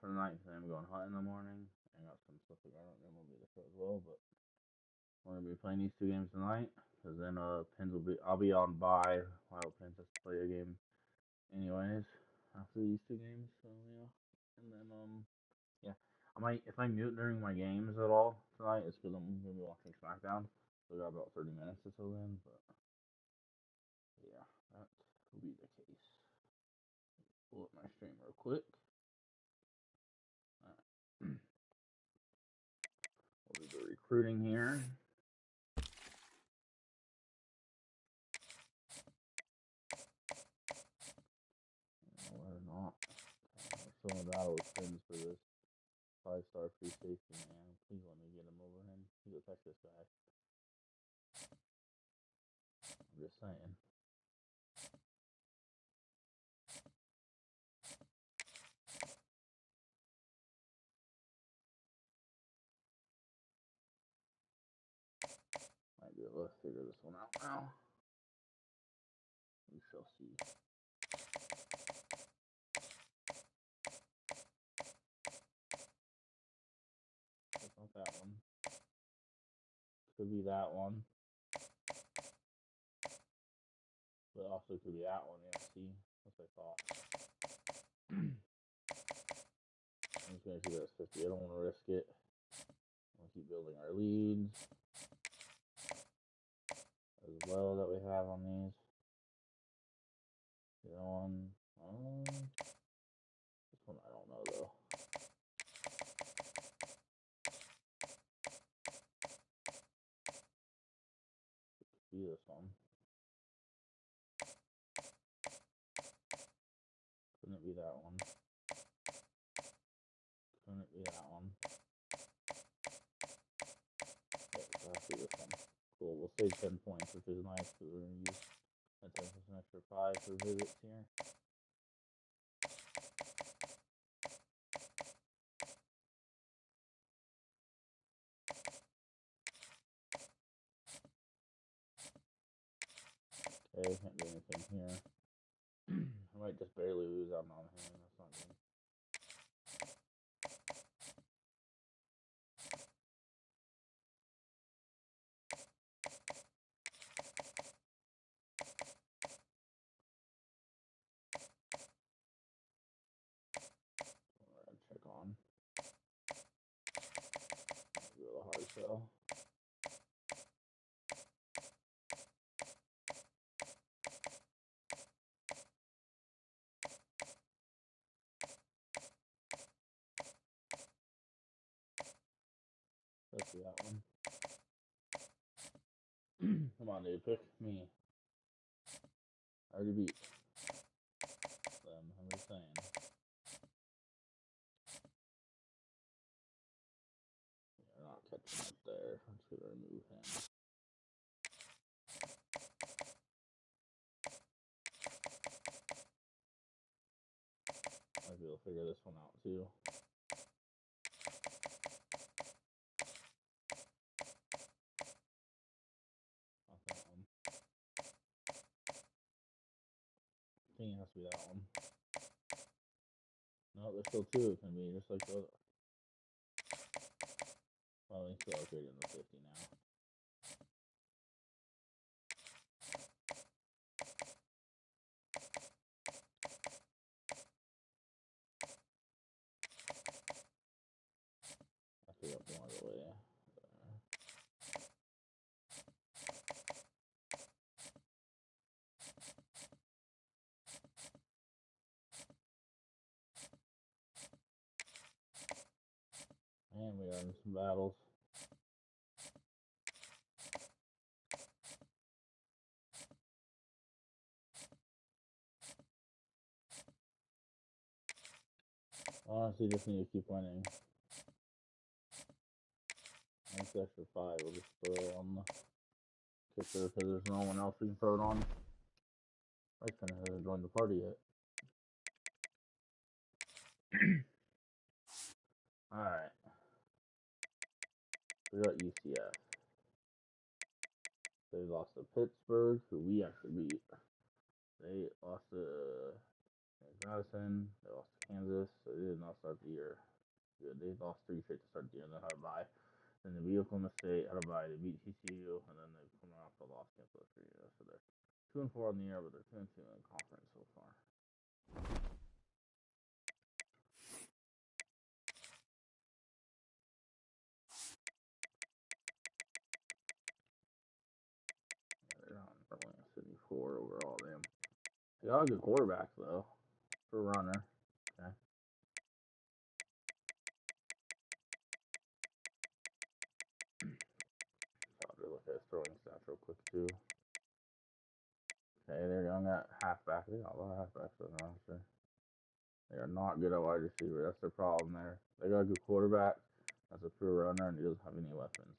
for the night because I'm going hunting in the morning. I got some stuff to go out there. Will be the show as well, but we're gonna be playing these two games tonight. Cause then Pins will be. I'll be on bye while Pins has to play a game. Anyways, after these two games, so yeah, and then yeah, I might if I mute during my games at all tonight, it's because I'm gonna be watching SmackDown. So we got about 30 minutes until then, but yeah, that will be the case. Pull up my stream real quick. We'll do the recruiting here. No, we're not. We're still in battle with Pins for this 5-star free safety, man. Please let me get him over him. He's a Texas guy. I'm just saying. Might be able to figure this one out now. We shall see. It's not that one. Could be that one. But also could be that one, yeah, see? That's what I thought. I'm just gonna keep it at 50. I don't want to risk it. I want to keep building our leads as well that we have on these. The other one, this one I don't know though. Could be this one. Couldn't it be that one? Couldn't it be that one? Yeah, so it has to be this one. Cool, we'll save 10 points, which is nice because we're going to use that 10 plus an extra 5 for visits here. Okay, can't do anything here. I might just barely lose out on him. That's not good. We're gonna check on. Do a hard sell. Let's do that one. Come on, dude, pick me. I already beat them. I'm just saying. You're not catching up there. I'm just gonna remove him. Might be able to figure this one out too. Not that one. I think it has to be that one. No, there's still two it can be, just like the other. Well, he's still upgraded in the 50 now. I have to go more of the way. And we are in some battles. Honestly, just need to keep winning. Next extra 5, we'll just throw it on the kicker because there's no one else we can throw it on. Right Center hasn't joined the party yet. Alright. We got UCF. They lost to Pittsburgh, who we actually beat. They lost to Madison. They lost to Kansas. So They did not start the year good. They lost 3 straight to start the year and then had a bye. Then they beat Oklahoma State, had a bye. They beat TCU, and then they've come off the loss against West Virginia. So they're 2-4 on the year, but they're 2-2 in the conference so far. They're not Berlin City 4 overall. Damn. They got a good quarterback though, for a runner. Okay. So I'll look at his throwing stats real quick too. Okay, they're young at halfback. They got a lot of halfbacks on the roster. They are not good at wide receiver. That's their problem there. They got a good quarterback. That's a pure runner, and he doesn't have any weapons.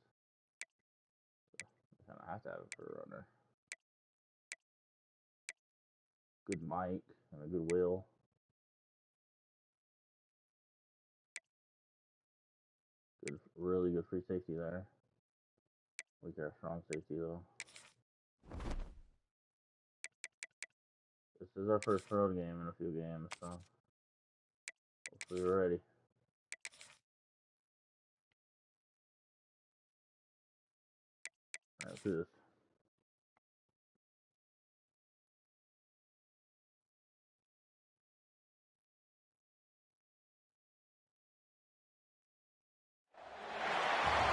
So they kind of have to have it for a runner. Good mic and a good will. Good, really good free safety there. We got a strong safety though. This is our first road game in a few games, so hopefully we're ready. All right, let's do this.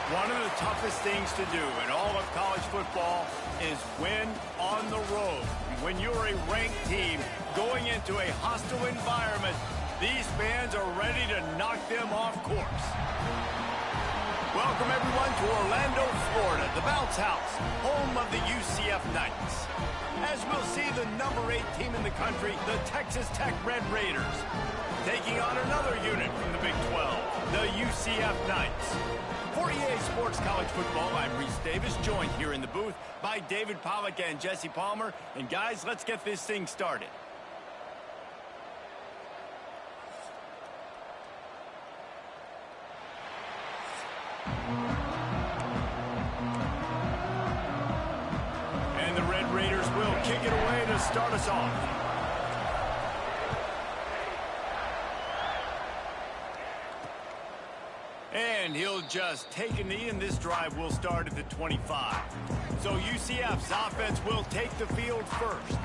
One of the toughest things to do in all of college football is win on the road. When you're a ranked team going into a hostile environment, these fans are ready to knock them off course. Welcome, everyone, to Orlando, Florida, the bounce house, home of the UCF Knights. As we'll see, the number 8 team in the country, the Texas Tech Red Raiders, taking on another unit from the Big 12, the UCF Knights. For EA Sports College Football, I'm Reese Davis, joined here in the booth by David Pollack and Jesse Palmer. And guys, let's get this thing started. And the Red Raiders will kick it away to start us off. And he'll just take a knee, and this drive will start at the 25. So UCF's offense will take the field first.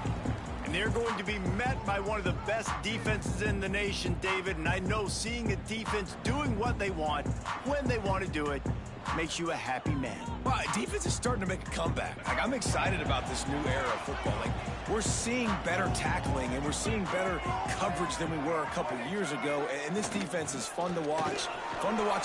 And they're going to be met by one of the best defenses in the nation, David. And I know seeing a defense doing what they want, when they want to do it, makes you a happy man. Well, defense is starting to make a comeback. I'm excited about this new era of football. We're seeing better tackling, and we're seeing better coverage than we were a couple years ago. And this defense is fun to watch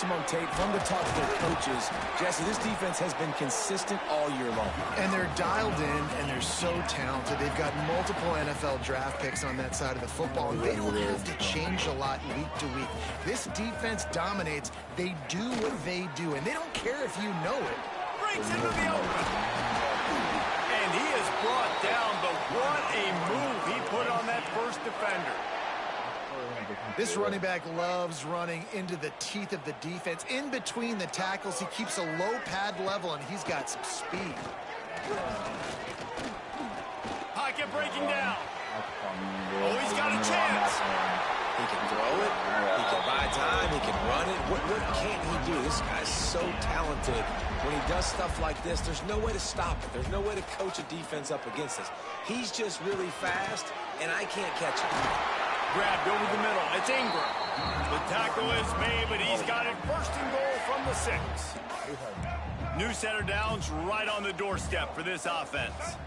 them on tape, fun to talk to their coaches. Jesse, this defense has been consistent all year long. And they're dialed in, and they're so talented. They've got multiple NFL draft picks on that side of the football, and they don't have to change a lot week to week. This defense dominates. They do what they do, and they don't care if you know it. Breaks into the open. And he is brought down, but what a move he put on that first defender. This running back loves running into the teeth of the defense. In between the tackles, he keeps a low pad level, and he's got some speed. Pocket breaking down. Oh, he's got a chance. He can throw it. He can buy time. He can run it. What can't he do? This guy's so talented. When he does stuff like this, there's no way to stop it. There's no way to coach a defense up against this. He's just really fast, and I can't catch him. Grabbed over the middle. It's Ingram. The tackle is made, but he's got it first and goal from the 6. New center downs right on the doorstep for this offense.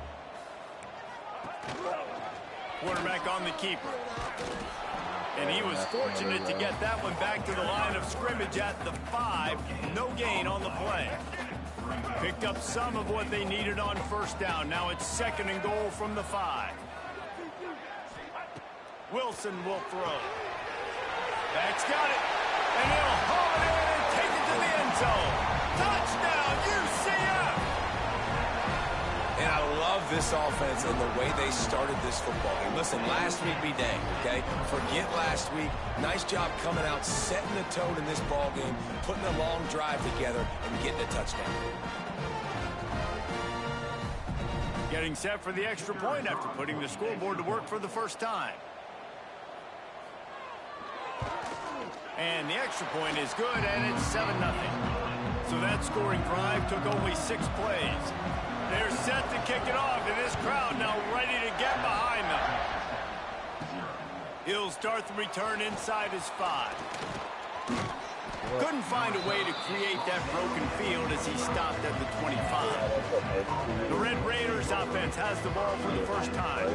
Quarterback on the keeper. And he was fortunate to get that one back to the line of scrimmage at the 5. No gain on the play. Picked up some of what they needed on first down. Now it's second and goal from the 5. Wilson will throw. Back's got it. And he'll haul it in and take it to the end zone. Touchdown, UCF! And I love this offense and the way they started this football game. Listen, last week be dang, okay? Forget last week. Nice job coming out, setting the tone in this ball game, putting a long drive together, and getting a touchdown. Getting set for the extra point after putting the scoreboard to work for the first time. And the extra point is good, and it's 7-0. So that scoring drive took only 6 plays. They're set to kick it off, and this crowd now ready to get behind them. He'll start the return inside his 5. Couldn't find a way to create that broken field as he stopped at the 25. The Red Raiders offense has the ball for the first time.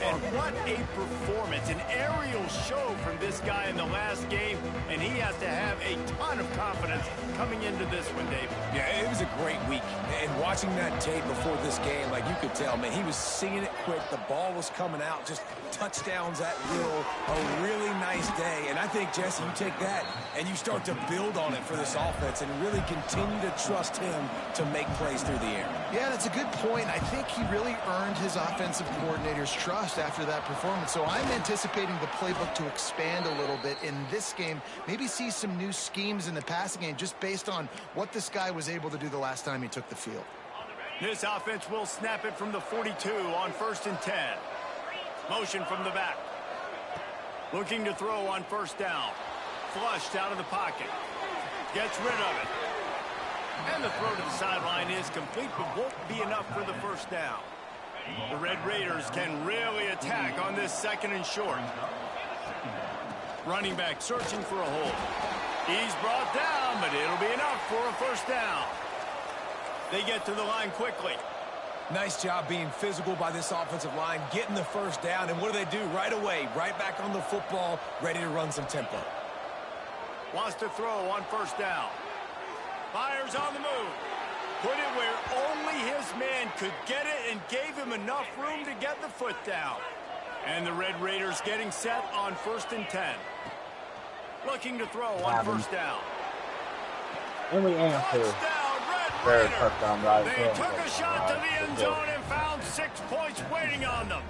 And what a performance. An aerial show from this guy in the last game, and he has to have a ton of confidence coming into this one, David. Yeah, it was a great week. And watching that tape before this game, like you could tell, man, he was seeing it quick. The ball was coming out, just touchdowns at will. A really nice day. And I think, Jesse, you take that and you start to build on it for this offense and really continue to trust him to make plays through the air. Yeah, that's a good point. I think he really earned his offensive coordinator's trust after that performance. So I'm anticipating the playbook to expand a little bit in this game. Maybe see some new schemes in the passing game just based on what this guy was able to do the last time he took the field. This offense will snap it from the 42 on 1st and 10. Motion from the back. Looking to throw on 1st down. Flushed out of the pocket. Gets rid of it. And the throw to the sideline is complete, but won't be enough for the 1st down. The Red Raiders can really attack on this 2nd and short. Running back searching for a hole. He's brought down, but it'll be enough for a 1st down. They get to the line quickly. Nice job being physical by this offensive line, getting the 1st down, and what do? Right away, right back on the football, ready to run some tempo. Wants to throw on 1st down. Fires on the move. Put it where only his man could get it and gave him enough room to get the foot down. And the Red Raiders getting set on 1st and 10. Looking to throw on 1st down. And we answer. Touchdown, Red Raiders. They took a shot to the end zone and found 6 points waiting on them.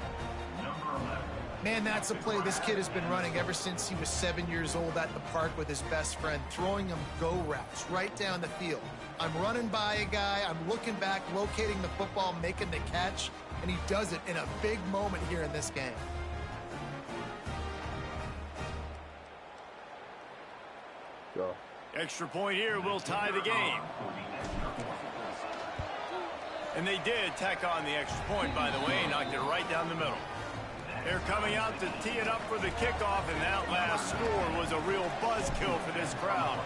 Man, that's a play this kid has been running ever since he was 7 years old at the park with his best friend, throwing him go routes right down the field. I'm running by a guy, I'm looking back, locating the football, making the catch, and he does it in a big moment here in this game. Go. Extra point here will tie the game. And they did tack on the extra point, by the way, knocked it right down the middle. They're coming out to tee it up for the kickoff, and that last score was a real buzzkill for this crowd.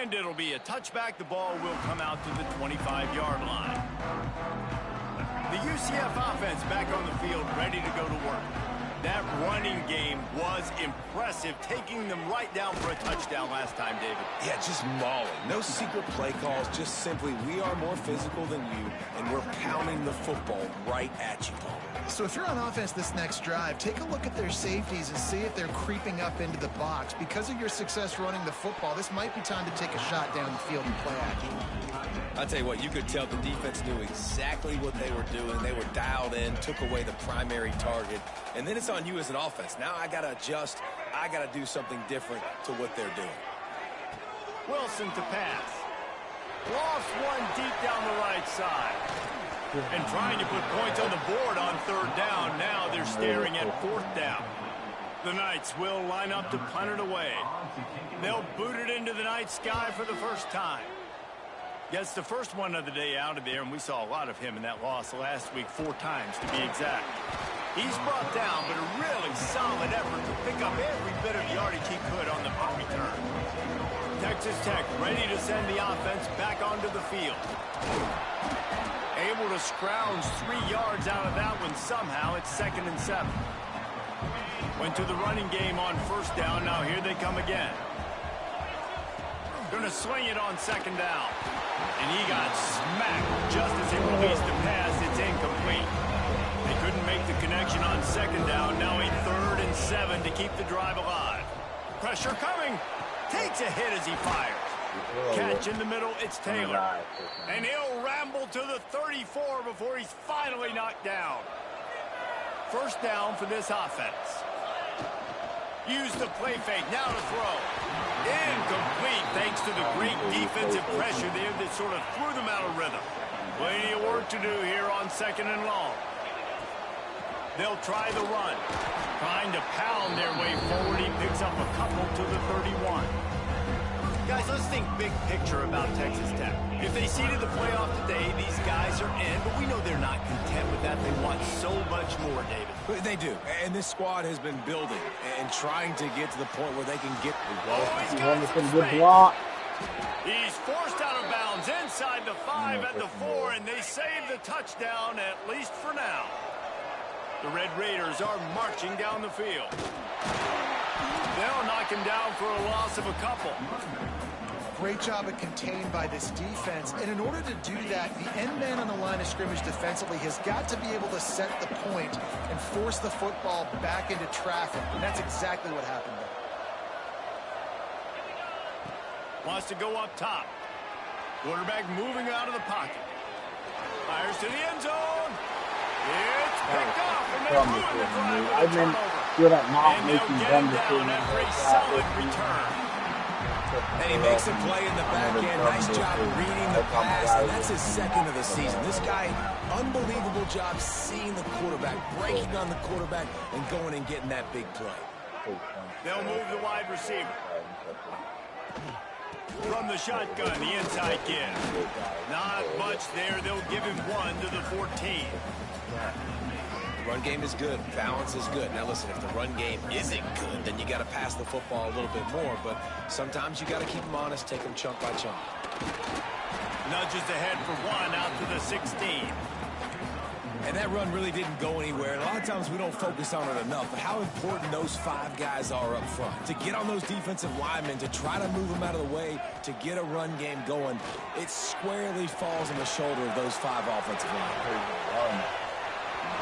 And it'll be a touchback. The ball will come out to the 25-yard line. The UCF offense back on the field, ready to go to work. That running game was impressive, taking them right down for a touchdown last time, David. Yeah, just mauling. No secret play calls, just simply we are more physical than you, and we're pounding the football right at you, Paul. So if you're on offense this next drive, take a look at their safeties and see if they're creeping up into the box. Because of your success running the football, this might be time to take a shot down the field and play action. I'll tell you what, you could tell the defense knew exactly what they were doing. They were dialed in, took away the primary target, and then it's on you as an offense. Now I got to adjust. I got to do something different to what they're doing. Wilson to pass. Lost one deep down the right side. And trying to put points on the board on 3rd down. Now they're staring at 4th down. The Knights will line up to punt it away. They'll boot it into the night sky for the first time. Gets the first one of the day out of there, and we saw a lot of him in that loss last week, 4 times to be exact. He's brought down, but a really solid effort to pick up every bit of yardage he could on the punt return. Texas Tech ready to send the offense back onto the field. Able to scrounge 3 yards out of that one somehow. It's 2nd and 7. Went to the running game on 1st down. Now here they come again. Going to swing it on 2nd down. And he got smacked just as he released the pass. It's incomplete. They couldn't make the connection on 2nd down. Now a 3rd and 7 to keep the drive alive. Pressure coming. Takes a hit as he fires. Catch in the middle, it's Taylor. And he'll ramble to the 34 before he's finally knocked down. 1st down for this offense. Use the play fake, now to throw. Incomplete thanks to the great defensive pressure there that sort of threw them out of rhythm. Plenty of work to do here on 2nd and long. They'll try the run. Trying to pound their way forward. He picks up a couple to the 31. Guys, let's think big picture about Texas Tech. If they seeded the playoff today, these guys are in, but we know they're not content with that. They want so much more, David. They do, and this squad has been building and trying to get to the point where they can get... He's got some good block. He's forced out of bounds inside the 5 at the 4, and they save the touchdown, at least for now. The Red Raiders are marching down the field. They'll knock him down for a loss of a couple. Great job of contained by this defense. And in order to do that, the end man on the line of scrimmage defensively has got to be able to set the point and force the football back into traffic. And that's exactly what happened there. Wants to go up top. Quarterback moving out of the pocket. Fires to the end zone. It's picked off, and they ruin the drive with a turnover. Good at not And making they'll dumb get him down decisions. after a solid return. And he makes a play in the back end. Nice job reading the pass, and that's his second of the season. This guy, unbelievable job seeing the quarterback, breaking on the quarterback, and going and getting that big play. They'll move the wide receiver. From the shotgun, the inside kid. Not much there. They'll give him 1 to the 14. Run game is good. Balance is good. Now, listen, if the run game isn't good, then you got to pass the football a little bit more. But sometimes you got to keep them honest, take them chunk by chunk. Nudges ahead for 1 out to the 16. And that run really didn't go anywhere. And a lot of times we don't focus on it enough. But how important those 5 guys are up front. To get on those defensive linemen, to try to move them out of the way, to get a run game going, it squarely falls on the shoulder of those 5 offensive linemen.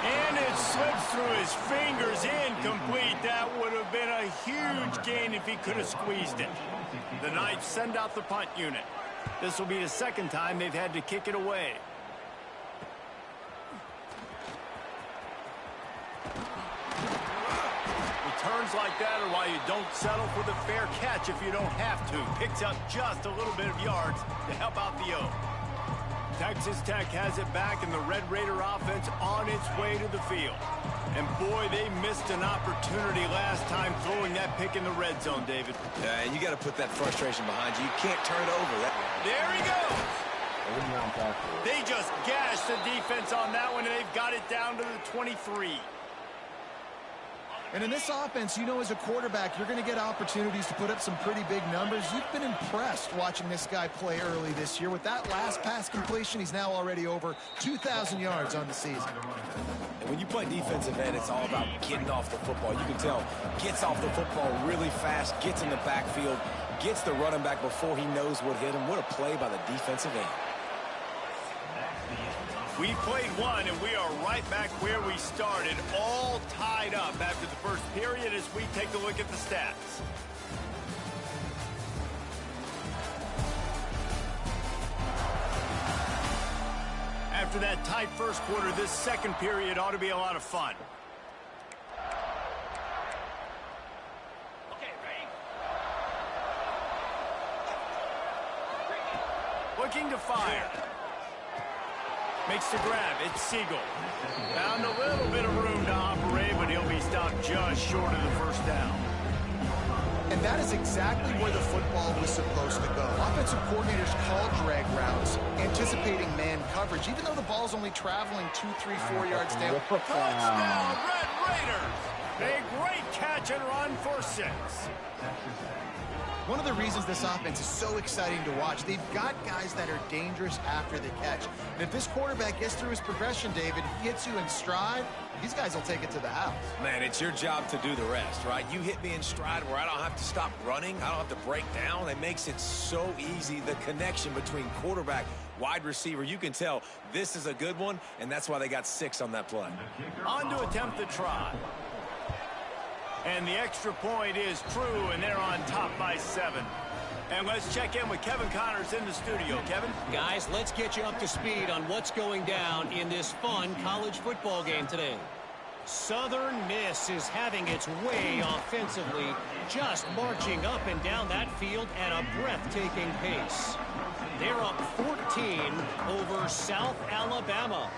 And it slips through his fingers, incomplete. That would have been a huge gain if he could have squeezed it. The Knights send out the punt unit. This will be the second time they've had to kick it away. Returns like that are why you don't settle for the fair catch if you don't have to. Picks up just a little bit of yards to help out the O. Texas Tech has it back, and the Red Raider offense on its way to the field. And boy, they missed an opportunity last time throwing that pick in the red zone, David. Yeah, and you got to put that frustration behind you. You can't turn it over. There he goes. They just gashed the defense on that one, and they've got it down to the 23. And in this offense, you know, as a quarterback, you're going to get opportunities to put up some pretty big numbers. You've been impressed watching this guy play early this year. With that last pass completion, he's now already over 2,000 yards on the season. And when you play defensive end, it's all about getting off the football. You can tell, gets off the football really fast, gets in the backfield, gets the running back before he knows what hit him. What a play by the defensive end. We played one, and we are right back where we started, all tied up after the first period as we take a look at the stats. After that tight first quarter, this second period ought to be a lot of fun. Okay, ready? Looking to fire. Makes the grab. It's Siegel. Found a little bit of room to operate, but he'll be stopped just short of the first down. And that is exactly where the football was supposed to go. Offensive coordinators call drag routes, anticipating man coverage, even though the ball's only traveling 2, 3, 4 yards down. Touchdown, Red Raiders! A great catch and run for 6. One of the reasons this offense is so exciting to watch, they've got guys that are dangerous after the catch. And if this quarterback gets through his progression, David, he hits you in stride, these guys will take it to the house. Man, it's your job to do the rest, right? You hit me in stride where I don't have to stop running. I don't have to break down. It makes it so easy. The connection between quarterback, wide receiver, you can tell this is a good one, and that's why they got 6 on that play. On to attempt the try. And the extra point is true, and they're on top by 7. And let's check in with Kevin Connors in the studio. Kevin? Guys, let's get you up to speed on what's going down in this fun college football game today. Southern Miss is having its way offensively, just marching up and down that field at a breathtaking pace. They're up 14 over South Alabama.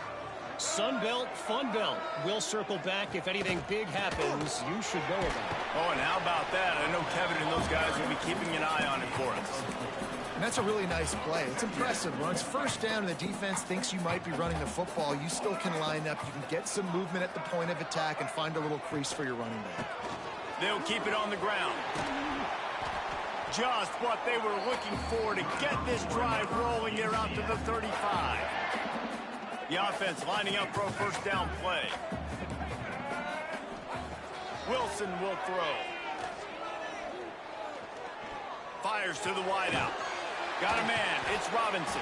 Sun Belt, Fun Belt. We'll circle back if anything big happens you should know about. Oh, and how about that? I know Kevin and those guys will be keeping an eye on it for us. And that's a really nice play. It's impressive. When it's first down and the defense thinks you might be running the football, you still can line up. You can get some movement at the point of attack and find a little crease for your running back. They'll keep it on the ground. Just what they were looking for to get this drive rolling here out to the 35. The offense lining up for a first down play. Wilson will throw. Fires to the wideout. Got a man. It's Robinson.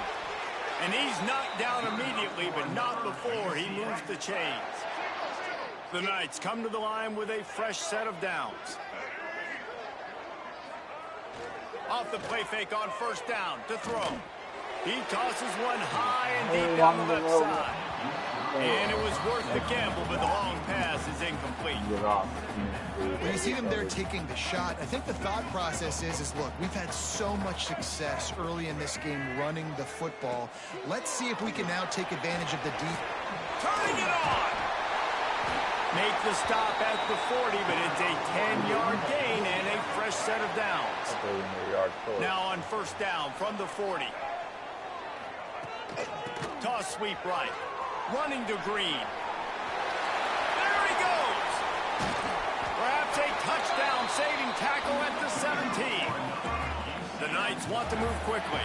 And he's knocked down immediately, but not before he moves the chains. The Knights come to the line with a fresh set of downs. Off the play fake on first down to throw. He tosses one high and deep down the left side. And it was worth the gamble, but the long pass is incomplete. When you see them there taking the shot, I think the thought process is look, we've had so much success early in this game running the football. Let's see if we can now take advantage of the deep. Turning it on! Make the stop at the 40, but it's a 10-yard gain and a fresh set of downs. Now on first down from the 40. Toss sweep right. Running to Green. There he goes! Perhaps a touchdown-saving tackle at the 17. The Knights want to move quickly.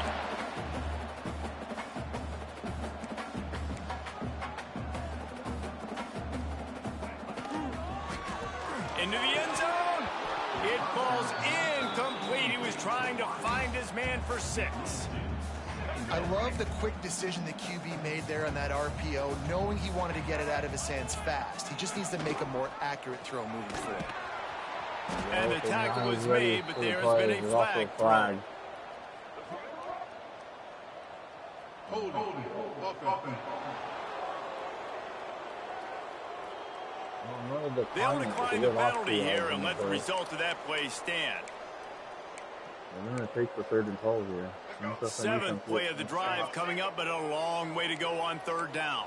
Into the end zone. It falls incomplete. He was trying to find his man for 6. I love the quick decision the QB made there on that RPO, knowing he wanted to get it out of his hands fast. He just needs to make a more accurate throw moving forward. And the tackle was made, but there has been a flag thrown. They'll decline the penalty here and let the result of that play stand. I'm going to take the 3rd and 12 here. 7th play of the drive coming up, but a long way to go on 3rd down.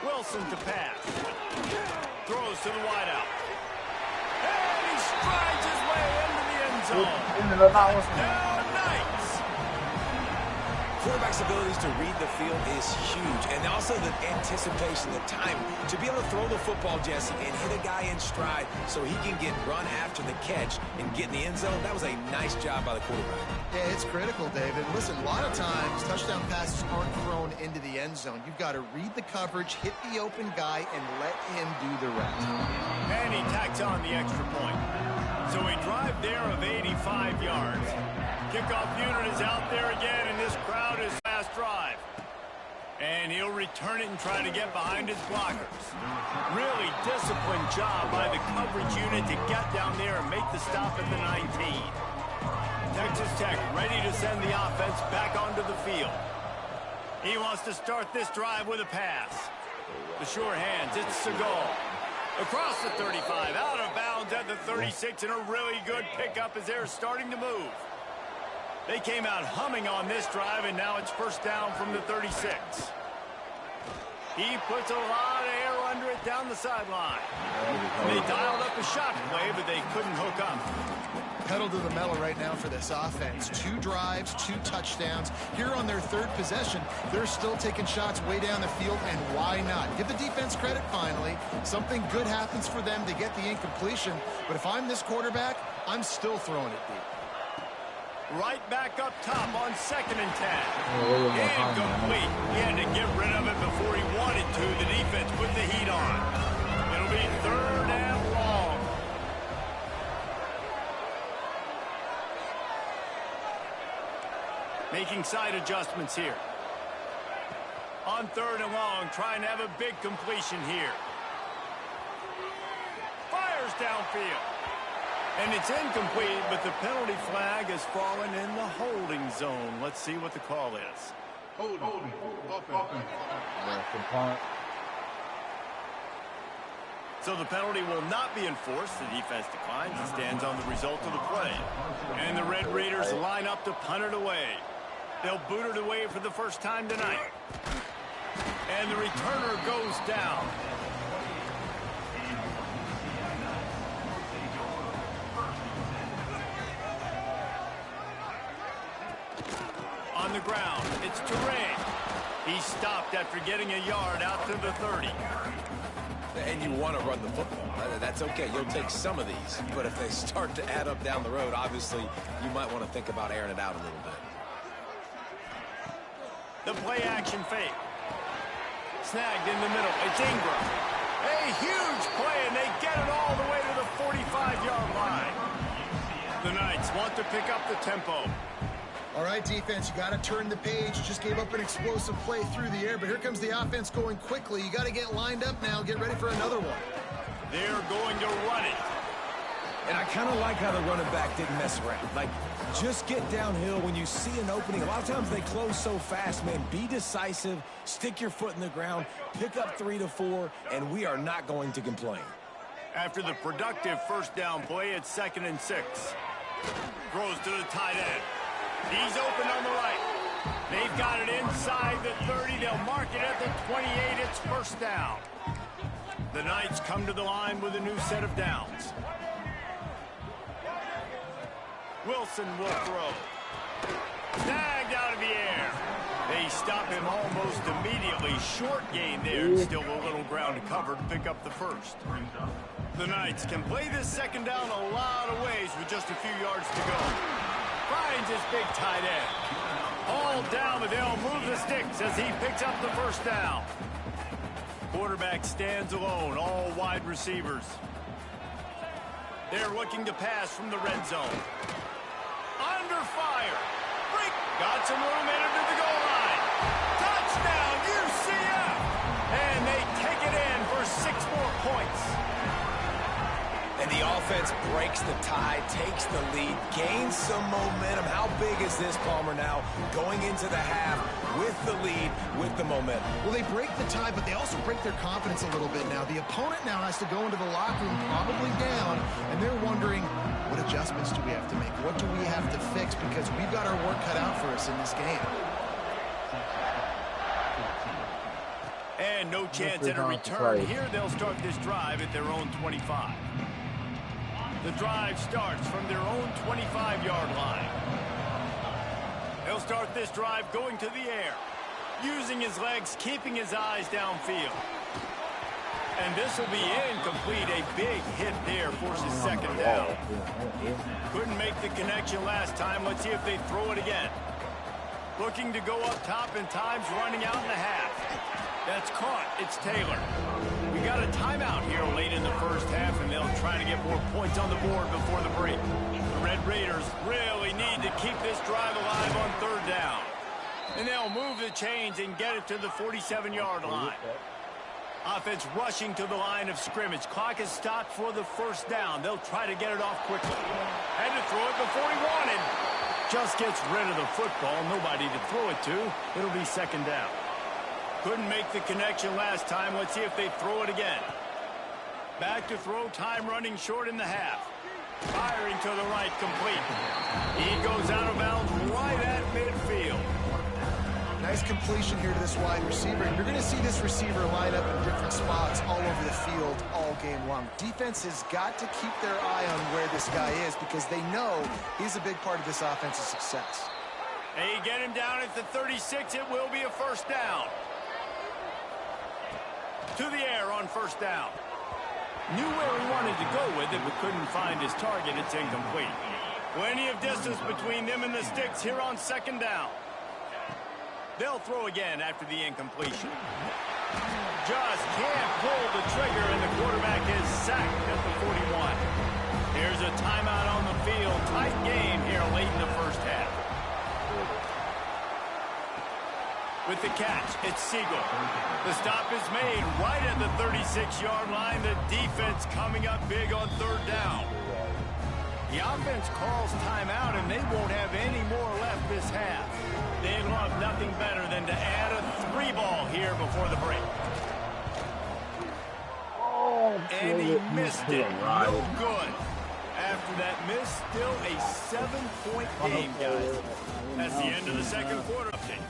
Wilson to pass. Throws to the wideout. And he strides his way into the end zone. Now Knights. Quarterback's abilities to read the field is huge, and also the anticipation, the time to be able to throw the football, Jesse, and hit a guy in stride so he can get run after the catch and get in the end zone. That was a nice job by the quarterback. Yeah, it's critical, David. Listen, a lot of times touchdown passes aren't thrown into the end zone. You've got to read the coverage, hit the open guy, and let him do the rest. And he tacks on the extra point. So a drive there of 85 yards. Kickoff unit is out there again, and this crowd is last drive. And he'll return it and try to get behind his blockers. Really disciplined job by the coverage unit to get down there and make the stop at the 19. Texas Tech ready to send the offense back onto the field. He wants to start this drive with a pass. The sure hands, it's Segal. Across the 35, out of bounds at the 36, and a really good pickup as they're starting to move. They came out humming on this drive, and now it's first down from the 36. He puts a lot of air under it down the sideline. They dialed up a shot play, but they couldn't hook up. Pedal to the metal right now for this offense. 2 drives, 2 touchdowns. Here on their 3rd possession, they're still taking shots way down the field, and why not? Give the defense credit finally. Something good happens for them to get the incompletion, but if I'm this quarterback, I'm still throwing it deep. Right back up top on 2nd and 10. Incomplete. He had to get rid of it before he wanted to. The defense put the heat on. It'll be 3rd and long. Making side adjustments here. On 3rd and long, trying to have a big completion here. Fires downfield. And it's incomplete, but the penalty flag has fallen in the holding zone. Let's see what the call is. Holding. So the penalty will not be enforced. The defense declines and stands on the result of the play. And the Red Raiders line up to punt it away. They'll boot it away for the first time tonight. And the returner goes down. On the ground, it's Turay. He stopped after getting a yard out to the 30. And you want to run the football. That's okay. You'll take some of these. But if they start to add up down the road, obviously, you might want to think about airing it out a little bit. The play-action fake. Snagged in the middle. It's Ingram. A huge play, and they get it all the way to the 45-yard line. The Knights want to pick up the tempo. All right, defense, you got to turn the page. You just gave up an explosive play through the air, but here comes the offense going quickly. You got to get lined up now, get ready for another one. They're going to run it. And I kind of like how the running back didn't mess around. Like, just get downhill when you see an opening. A lot of times they close so fast, man. Be decisive, stick your foot in the ground, pick up 3 to 4, and we are not going to complain. After the productive first down play, it's 2nd and 6. Throws to the tight end. He's open on the right. They've got it inside the 30. They'll mark it at the 28. It's first down. The Knights come to the line with a new set of downs. Wilson will throw. Snagged out of the air. They stop him almost immediately. Short gain there. Still a little ground to cover to pick up the first. The Knights can play this second down a lot of ways with just a few yards to go. Finds his big tight end. All down, but they'll move the sticks as he picks up the first down. Quarterback stands alone, all wide receivers. They're looking to pass from the red zone. Under fire. Got some room in to the goal line. Touchdown, UCF! And they take it in for 6 more points. And the offense breaks the tie, takes the lead, gains some momentum. How big is this, Palmer, now going into the half with the lead, with the momentum? Well, they break the tie, but they also break their confidence a little bit now. The opponent now has to go into the locker room probably down, and they're wondering, what adjustments do we have to make? What do we have to fix? Because we've got our work cut out for us in this game. And no chance at a return. Here they'll start this drive at their own 25. The drive starts from their own 25-yard line. They'll start this drive going to the air, using his legs, keeping his eyes downfield. And this will be incomplete. A big hit there forces second down. Couldn't make the connection last time. Let's see if they throw it again. Looking to go up top, and time's running out in the half. That's caught. It's Taylor. We got a timeout here late in the first half, and they'll try to get more points on the board before the break. The Red Raiders really need to keep this drive alive on 3rd down. And they'll move the chains and get it to the 47-yard line. Offense rushing to the line of scrimmage. Clock is stopped for the first down. They'll try to get it off quickly. Had to throw it before he wanted. Just gets rid of the football. Nobody to throw it to. It'll be second down. Couldn't make the connection last time. Let's see if they throw it again. Back to throw. Time running short in the half. Firing to the right, complete. He goes out of bounds right at midfield. Nice completion here to this wide receiver. And you're going to see this receiver line up in different spots all over the field all game long. Defense has got to keep their eye on where this guy is because they know he's a big part of this offense's success. They get him down at the 36. It will be a first down. To the air on first down. Knew where he wanted to go with it, but couldn't find his target. It's incomplete. Plenty of distance between them and the sticks here on second down. They'll throw again after the incompletion. Just can't pull the trigger, and the quarterback is sacked at the 41. Here's a timeout on the field. Tight game here late in the first half. With the catch, it's Siegel. The stop is made right at the 36-yard line. The defense coming up big on 3rd down. The offense calls timeout, and they won't have any more left this half. They'd love nothing better than to add a 3-ball here before the break. And he missed it. No good. after that miss. Still a 7-point game, guys. That's the end of the second quarter update.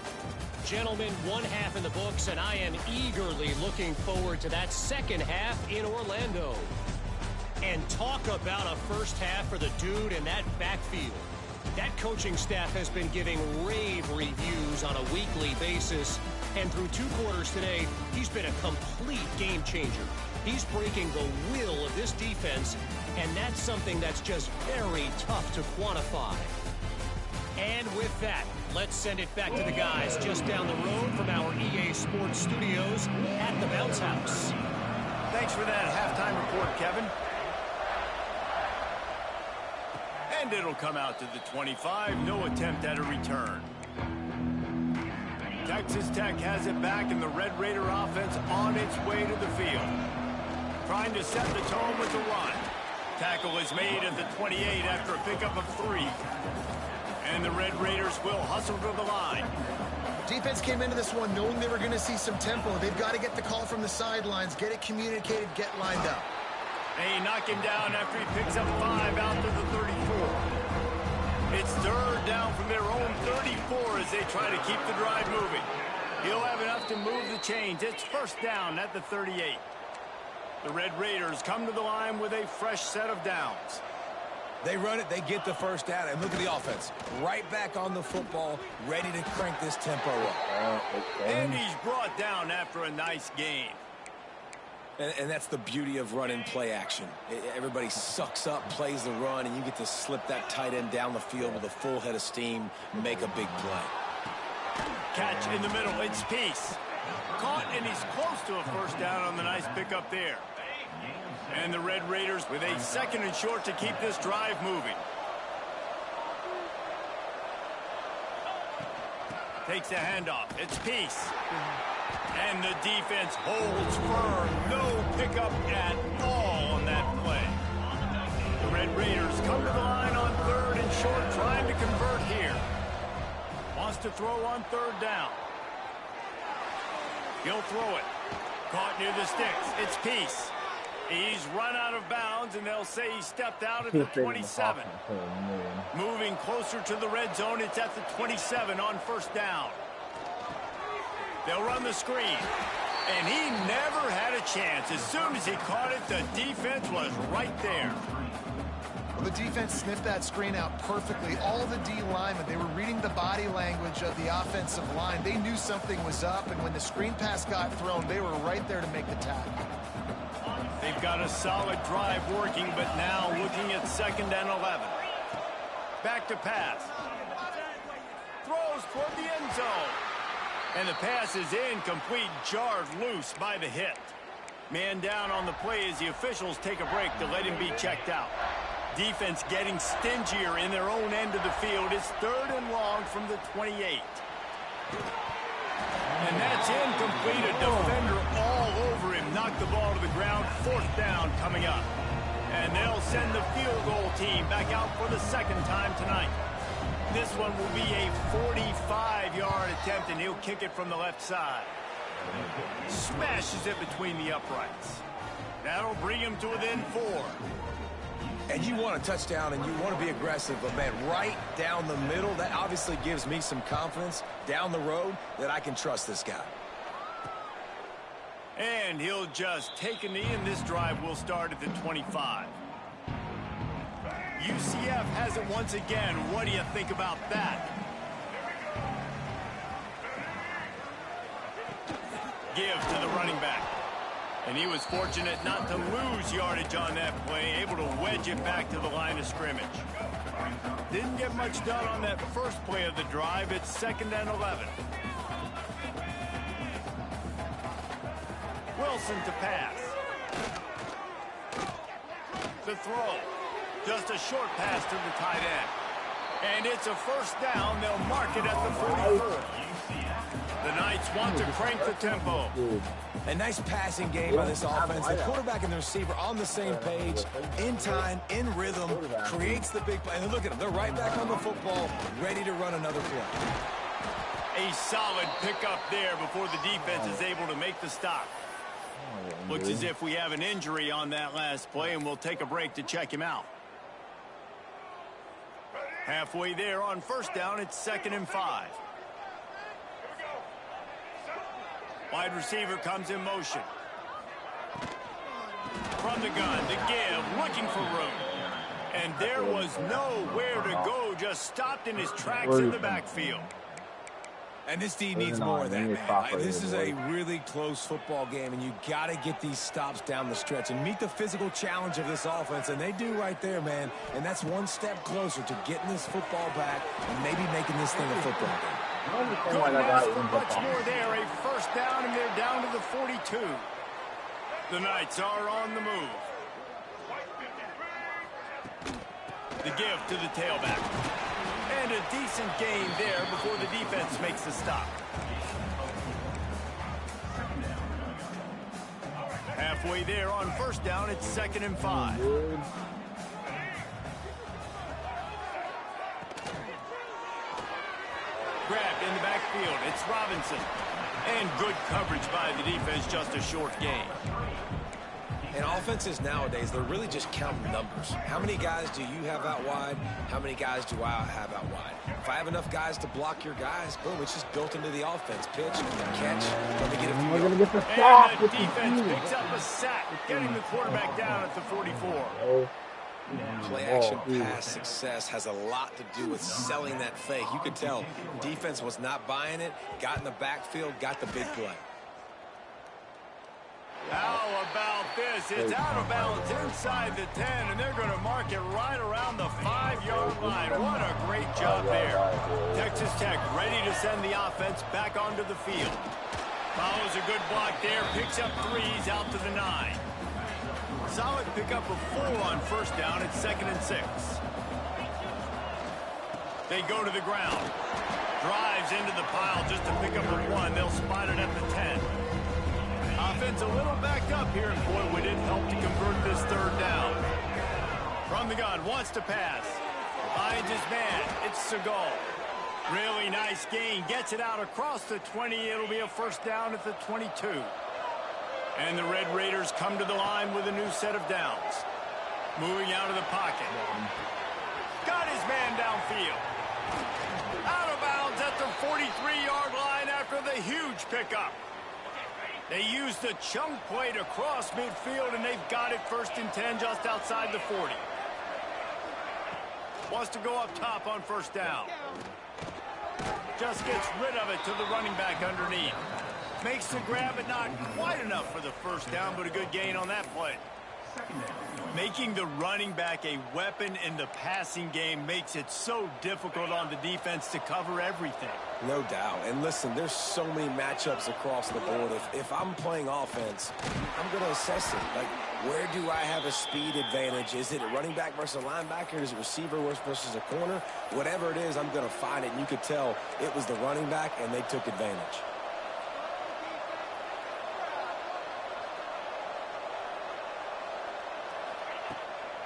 Gentlemen, one half in the books, and I am eagerly looking forward to that second half in Orlando. And talk about a first half for the dude in that backfield. That coaching staff has been giving rave reviews on a weekly basis. And through 2 quarters today, he's been a complete game changer. He's breaking the will of this defense, and that's something that's just very tough to quantify. And with that, let's send it back to the guys just down the road from our EA Sports Studios at the Bounce House. Thanks for that halftime report, Kevin. And it'll come out to the 25. No attempt at a return. Texas Tech has it back, and the Red Raider offense on its way to the field. Trying to set the tone with the run. Tackle is made at the 28 after a pickup of 3. And the Red Raiders will hustle to the line. Defense came into this one knowing they were going to see some tempo. They've got to get the call from the sidelines, get it communicated, get lined up. They knock him down after he picks up 5 out to the 34. It's third down from their own 34 as they try to keep the drive moving. He'll have enough to move the chains. It's first down at the 38. The Red Raiders come to the line with a fresh set of downs. They run it, they get the first down, and look at the offense. Right back on the football, ready to crank this tempo up. And he's brought down after a nice gain. And that's the beauty of running play action. Everybody sucks up, plays the run, and you get to slip that tight end down the field with a full head of steam, make a big play. Catch in the middle, it's Peace. Caught, and he's close to a first down on the nice pickup there. And the Red Raiders with a 2nd and short to keep this drive moving. Takes the handoff. It's Peace. And the defense holds firm. No pickup at all on that play. The Red Raiders come to the line on 3rd and short, trying to convert here. Wants to throw on 3rd down. He'll throw it. Caught near the sticks. It's Peace. He's run out of bounds, and they'll say he stepped out at the 27. Moving closer to the red zone, it's at the 27 on first down. They'll run the screen, and he never had a chance. As soon as he caught it, the defense was right there. Well, the defense sniffed that screen out perfectly. All the D linemen, they were reading the body language of the offensive line. They knew something was up, and when the screen pass got thrown, they were right there to make the tackle. They've got a solid drive working, but now looking at 2nd and 11. Back to pass. Throws toward the end zone. And the pass is incomplete, jarred loose by the hit. Man down on the play as the officials take a break to let him be checked out. Defense getting stingier in their own end of the field. It's 3rd and long from the 28. And that's incomplete. A defender all over him. Knocked the ball to the ground. 4th down coming up. And they'll send the field goal team back out for the 2nd time tonight. This one will be a 45-yard attempt, and he'll kick it from the left side. Smashes it between the uprights. That'll bring him to within 4. And you want a touchdown, and you want to be aggressive, but, man, right down the middle, that obviously gives me some confidence down the road that I can trust this guy. And he'll just take a knee, and this drive will start at the 25. UCF has it once again. What do you think about that? Give to the running back. And he was fortunate not to lose yardage on that play, able to wedge it back to the line of scrimmage. Didn't get much done on that first play of the drive. It's 2nd and 11. Wilson to pass. The throw. Just a short pass to the tight end. And it's a first down. They'll mark it at the 44. The Knights want to crank the tempo. A nice passing game by this offense. The quarterback and the receiver on the same page, in time, in rhythm, creates the big play. And look at them. They're right back on the football, ready to run another play. A solid pickup there before the defense is able to make the stop. Looks as if we have an injury on that last play, and we'll take a break to check him out. Halfway there on first down, it's 2nd and 5. Wide receiver comes in motion. From the gun, the give, looking for room. And there was nowhere to go, just stopped in his tracks in the backfield. And this D needs more of that, man. This is a really close football game, and you got to get these stops down the stretch and meet the physical challenge of this offense, and they do right there, man. And that's one step closer to getting this football back and maybe making this thing a football game. Couldn't ask for much more there. A first down, and they're down to the 42. The Knights are on the move. The give to the tailback. And a decent gain there before the defense makes the stop. Halfway there on first down, it's 2nd and 5. Grabbed in the backfield, it's Robinson. And good coverage by the defense, just a short gain. And offenses nowadays, they're really just counting numbers. How many guys do you have out wide? How many guys do I have out wide? If I have enough guys to block your guys, boom, it's just built into the offense. Pitch, catch, let me get a few. We're gonna get the sack. And the defense picks up a sack, getting the quarterback down at the 44. Play action pass success has a lot to do with selling that fake. You could tell defense was not buying it, got in the backfield, got the big play. How about this? It's out of bounds inside the 10, and they're going to mark it right around the 5-yard line. What a great job there. Texas Tech ready to send the offense back onto the field. Follows a good block there, picks up 3s out to the 9. Solid pickup of 4 on first down at 2nd and 6. They go to the ground. Drives into the pile just to pick up a 1. They'll spot it at the 10. Offense a little backed up here, and boy, would it help to convert this 3rd down. From the gun, wants to pass. Finds his man. It's Segal. Really nice gain. Gets it out across the 20. It'll be a first down at the 22. And the Red Raiders come to the line with a new set of downs. Moving out of the pocket. Got his man downfield. Out of bounds at the 43-yard line after the huge pickup. They use the chunk play to cross midfield, and they've got it 1st and 10 just outside the 40. Wants to go up top on first down. Just gets rid of it to the running back underneath. Makes the grab, but not quite enough for the first down, but a good gain on that play. Making the running back a weapon in the passing game makes it so difficult on the defense to cover everything. No doubt. And listen, there's so many matchups across the board. If I'm playing offense, I'm going to assess it. Like, where do I have a speed advantage? Is it a running back versus a linebacker? Is it receiver versus a corner? Whatever it is, I'm going to find it. And you could tell it was the running back, and they took advantage.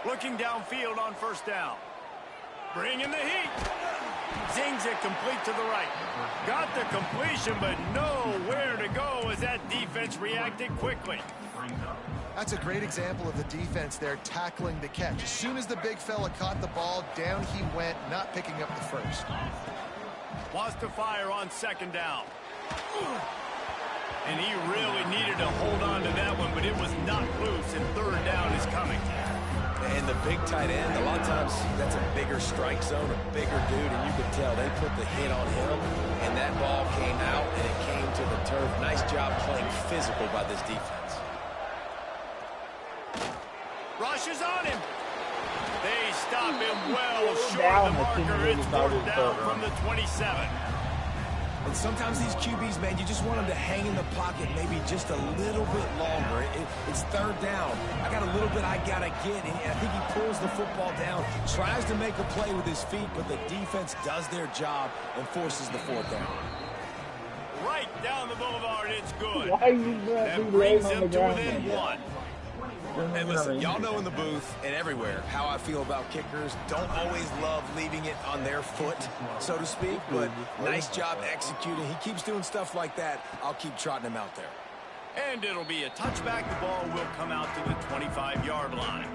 Looking downfield on first down. Bringing the heat. Zings it complete to the right. Got the completion, but nowhere to go as that defense reacted quickly. That's a great example of the defense there tackling the catch. As soon as the big fella caught the ball, down he went, not picking up the first. Wants to fire on 2nd down. And he really needed to hold on to that one, but it was not loose, and 3rd down is coming. And the big tight end, a lot of times that's a bigger strike zone, a bigger dude, and you can tell they put the hit on him, and that ball came out, and it came to the turf. Nice job playing physical by this defense. Rushes on him. They stop him well short of the marker. It's 4th down from the 27. And sometimes these QBs, man, you just want them to hang in the pocket maybe just a little bit longer. It's 3rd down. I got a little bit I got to get, and I think he pulls the football down, tries to make a play with his feet, but the defense does their job and forces the 4th down. Right down the boulevard, it's good. Why are you that brings him to within 1. And listen, y'all know in the booth and everywhere how I feel about kickers. Don't always love leaving it on their foot, so to speak, but nice job executing. He keeps doing stuff like that. I'll keep trotting him out there. And it'll be a touchback. The ball will come out to the 25-yard line.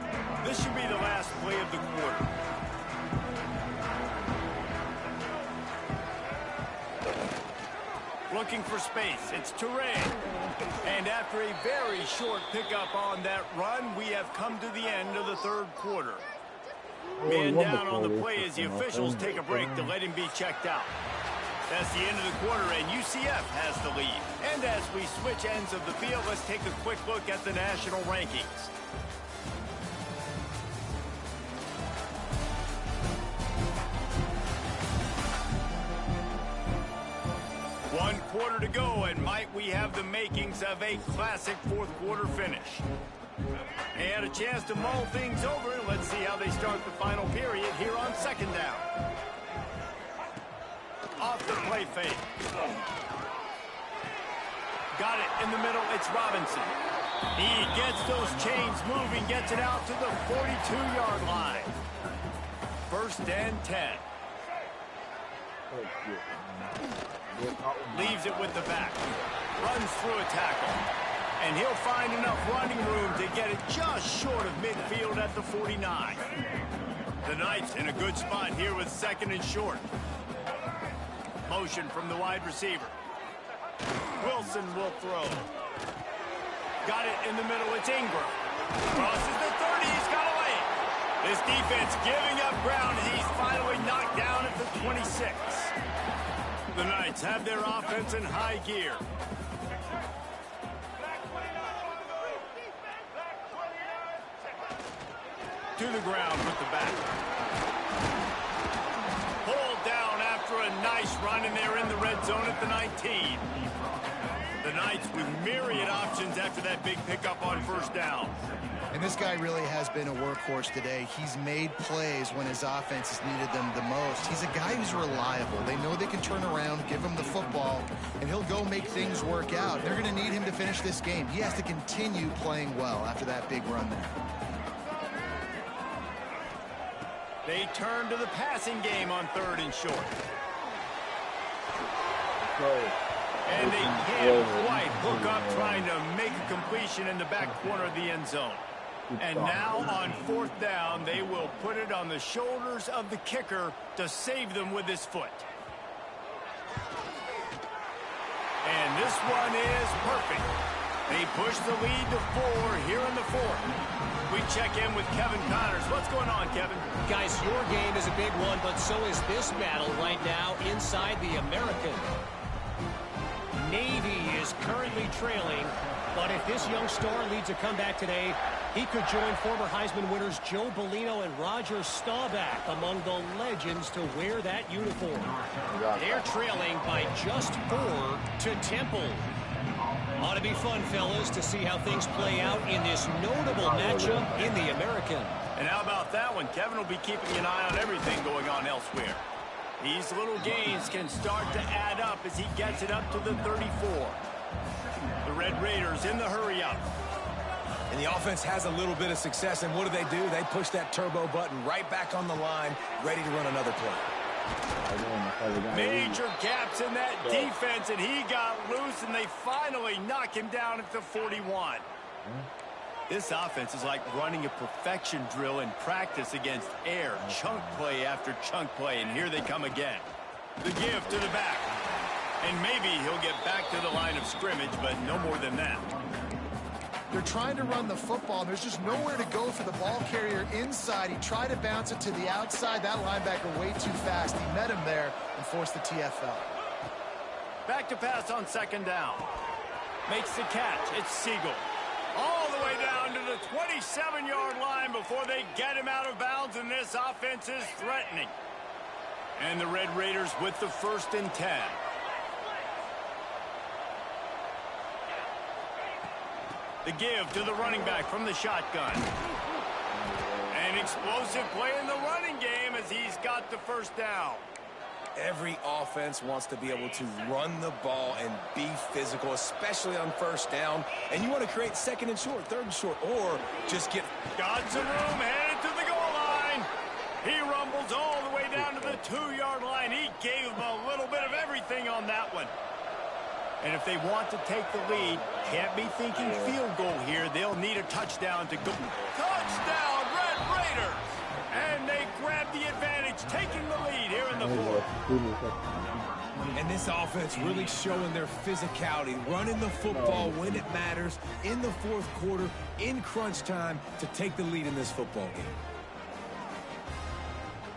This should be the last play of the quarter. looking for space. It's Touré. And after a very short pickup on that run, we have come to the end of the third quarter. Man down on the play as the officials take a break to let him be checked out. That's the end of the quarter, and UCF has the lead. And as we switch ends of the field, let's take a quick look at the national rankings. One quarter to go, and might we have the makings of a classic fourth quarter finish. And a chance to mull things over. Let's see how they start the final period here on second down. Off the play fake. Got it in the middle. It's Robinson. He gets those chains moving, gets it out to the 42-yard line. First and 10. Leaves it with the back. Runs through a tackle. And he'll find enough running room to get it just short of midfield at the 49. The Knights in a good spot here with second and short. Motion from the wide receiver. Wilson will throw. Got it in the middle. It's Ingram. Crosses the 30. He's got away. This defense giving up ground. He's finally knocked down at the 26. The Knights have their offense in high gear. To the ground with the back. Pulled down after a nice run, and they're in the red zone at the 19. The Knights with myriad options after that big pickup on first down. And this guy really has been a workhorse today. He's made plays when his offense has needed them the most. He's a guy who's reliable. They know they can turn around, give him the football, and he'll go make things work out. They're going to need him to finish this game. He has to continue playing well after that big run there. They turn to the passing game on third and short. And they can't quite hook up trying to make a completion in the back corner of the end zone. And now on fourth down, they will put it on the shoulders of the kicker to save them with his foot. And this one is perfect. They push the lead to 4 here in the fourth. We check in with Kevin Connors. What's going on, Kevin? Guys, your game is a big one, but so is this battle right now inside the American. Navy is currently trailing, but if this young star leads a comeback today, he could join former Heisman winners Joe Bellino and Roger Staubach among the legends to wear that uniform. They're trailing by just 4 to Temple. Ought to be fun, fellas, to see how things play out in this notable matchup in the American. And how about that one? Kevin will be keeping an eye on everything going on elsewhere. These little gains can start to add up as he gets it up to the 34. The Red Raiders in the hurry-up. And the offense has a little bit of success, and what do? They push that turbo button right back on the line, ready to run another play. Major gaps in that defense, and he got loose, and they finally knock him down at the 41. This offense is like running a perfection drill in practice against air, chunk play after chunk play, and here they come again. The give to the back, and maybe he'll get back to the line of scrimmage, but no more than that. They're trying to run the football. There's just nowhere to go for the ball carrier inside. He tried to bounce it to the outside. That linebacker way too fast. He met him there and forced the TFL. Back to pass on second down. Makes the catch. It's Siegel. All the way down to the 27-yard line before they get him out of bounds, and this offense is threatening. And the Red Raiders with the first and 10. The give to the running back from the shotgun. An explosive play in the running game as he's got the first down. Every offense wants to be able to run the ball and be physical, especially on first down. And you want to create second and short, third and short, or just get... Got some room, headed to the goal line. He rumbles all the way down to the 2-yard line. He gave him a little bit of everything on that one. And if they want to take the lead, can't be thinking field goal here. They'll need a touchdown to go. Touchdown, Red Raiders! And they grab the advantage, taking the lead here in the fourth. And this offense really showing their physicality, running the football when it matters, in the fourth quarter, in crunch time, to take the lead in this football game.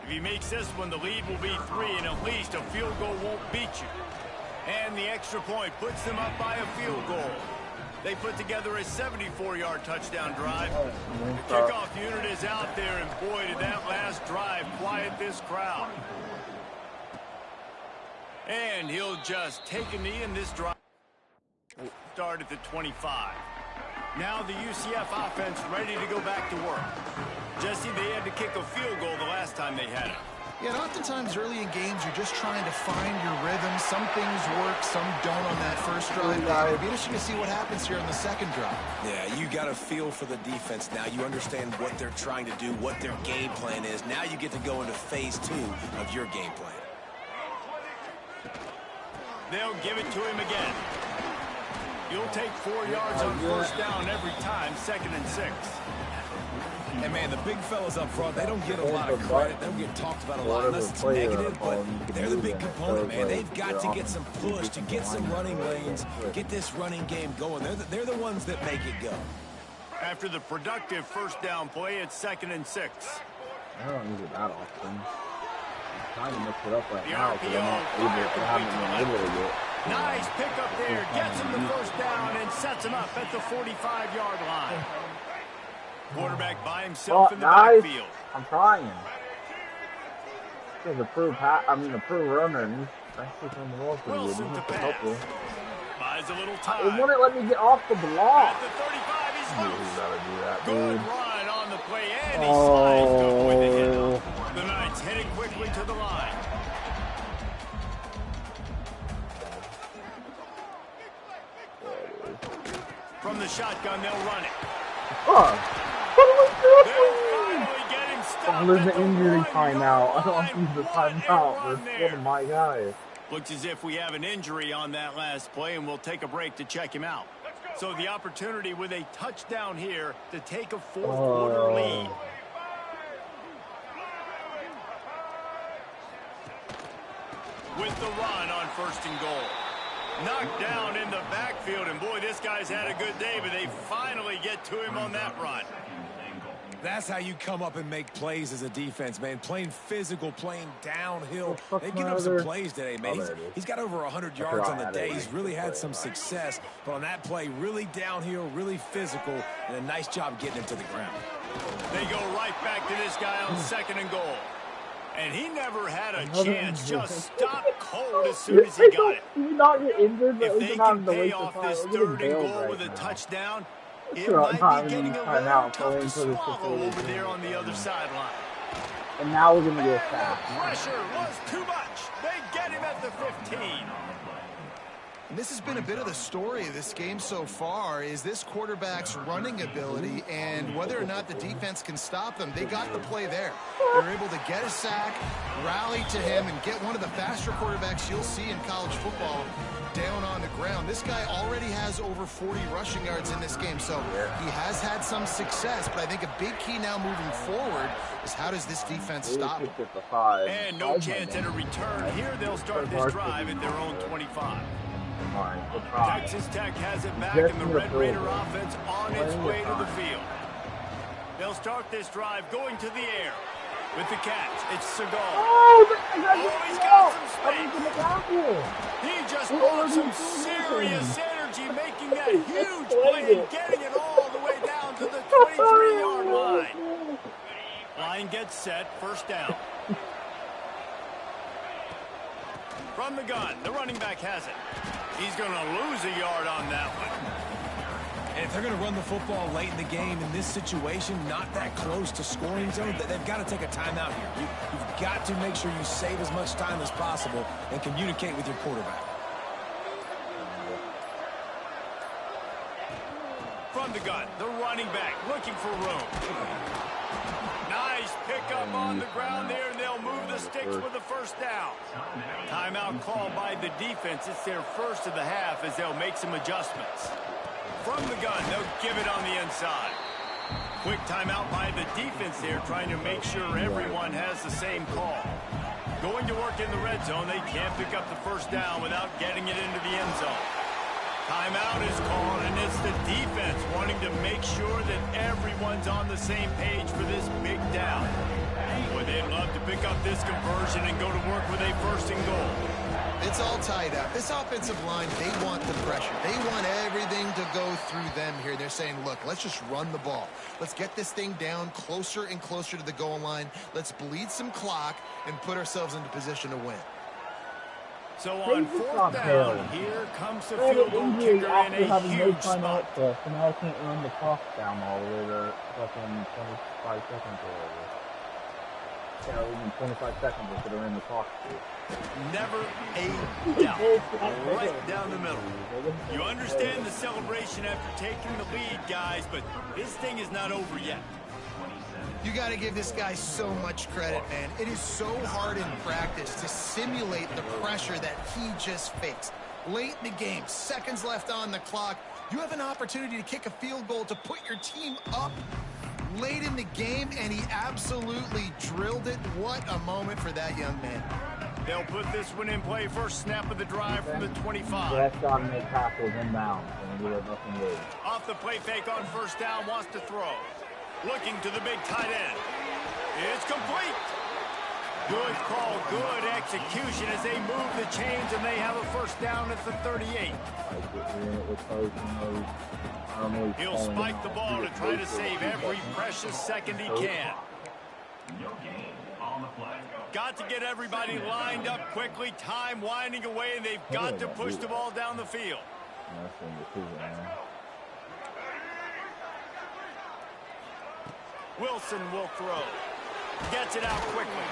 If he makes this one, the lead will be 3, and at least a field goal won't beat you. And the extra point puts them up by a field goal. They put together a 74-yard touchdown drive. The kickoff unit is out there, and boy, did that last drive quiet this crowd. And he'll just take a knee in this drive. Start at the 25. Now the UCF offense ready to go back to work. Jesse, they had to kick a field goal the last time they had it. Yeah, and oftentimes early in games, you're just trying to find your rhythm. Some things work, some don't on that first drive. It'll be interesting to see what happens here on the second drive. Yeah, you got a feel for the defense now. You understand what they're trying to do, what their game plan is. Now you get to go into phase 2 of your game plan. They'll give it to him again. You'll take 4 yards on first down every time, 2nd and 6. And, man, the big fellas up front, they don't get a lot of credit. They don't get talked about a lot unless it's negative, but they're the big component, man. They've got to get some push, to get some running lanes, get this running game going. They're the ones that make it go. After the productive first down play, it's 2nd and 6. I don't use it that often. I'm trying to mix it up right The now because I'm not able to have it in the middle. Nice pickup there. Gets him the first down and sets him up at the 45-yard line. Quarterback by himself in the backfield. I'm trying. He's a proof runner, and he's actually from the ball pretty good. Wilson to pass. Buys a little time. It wouldn't let me get off the block. At the 35, he's loose. Gotta do that, Good dude. run on the play, and he slides good with the hit. The Knights heading quickly to the line. From the shotgun, they'll run it. What are we doing? They'll finally get him stopped. There's an injury timeout. I don't use the timeout for one of my guys. Looks as if we have an injury on that last play, and we'll take a break to check him out. So the opportunity with a touchdown here to take a fourth-quarter lead. With the run on 1st and goal. Knocked down in the backfield, and boy, this guy's had a good day, but they finally get to him on that run. That's how you come up and make plays as a defense, man. Playing physical, playing downhill. They've given up some plays today, man. He's got over 100 yards on the day. He's really had some success. But on that play, really downhill, really physical, and a nice job getting him to the ground. They go right back to this guy on 2nd and goal. And he never had a chance, just stopped cold as soon as he got it. Did you not get injured? If they can pay off this 3rd and goal with a touchdown, it might be getting a little tough to swallow over there on the other sideline. And now we're going to get a sack. Pressure was too much. They get him at the 15. And this has been a bit of the story of this game so far, is this quarterback's running ability and whether or not the defense can stop them. They got the play there. They're able to get a sack, rally to him, and get one of the faster quarterbacks you'll see in college football down on the ground. This guy already has over 40 rushing yards in this game, so he has had some success, but I think a big key now moving forward is how does this defense stop him? And no chance at a return here. They'll start this drive at their own 25. Texas Tech has it back, and the Red Raider offense on its way to the field. They'll start this drive going to the air. With the catch, it's Segal. He's got some space. He just brought some serious energy, making that huge play and getting it all the way down to the 23-yard line. Line gets set, 1st down. From the gun, the running back has it. He's going to lose a yard on that one. And if they're going to run the football late in the game in this situation, not that close to scoring zone, they've got to take a timeout here. You've got to make sure you save as much time as possible and communicate with your quarterback. From the gun, the running back looking for room. Nice pickup on the ground there, and they'll move the sticks with the 1st down. Timeout called by the defense. It's their first of the half as they'll make some adjustments. From the gun, they'll give it on the inside. Quick timeout by the defense there, trying to make sure everyone has the same call. going to work in the red zone. They can't pick up the first down without getting it into the end zone. Timeout is called, and it's the defense wanting to make sure that everyone's on the same page for this big down. Boy, they'd love to pick up this conversion and go to work with a first and goal. It's all tied up. This offensive line, they want the pressure. They want everything to go through them here. They're saying, look, let's just run the ball. Let's get this thing down closer and closer to the goal line. Let's bleed some clock and put ourselves into position to win. So on fourth down, here comes the field goal kicker in a huge spot. So now I can't run the clock down all the way to fucking 25 seconds or whatever. Yeah, even 25 seconds if they're in the clock. Never a doubt. Right down the middle. You understand the celebration after taking the lead, guys, but this thing is not over yet. You got to give this guy so much credit, man. It is so hard in practice to simulate the pressure that he just faced. Late in the game, seconds left on the clock, you have an opportunity to kick a field goal to put your team up late in the game, and he absolutely drilled it. What a moment for that young man. They'll put this one in play. First snap of the drive from the 25. That's got to make tackles inbound, and we have nothing good. Off the play fake on first down, wants to throw. Looking to the big tight end. It's complete. Good call, good execution as they move the chains, and they have a first down at the 38. He'll spike the ball to try to save every precious second he can. Got to get everybody lined up quickly. Time winding away, and they've got to push the ball down the field. Wilson will throw. Gets it out quickly.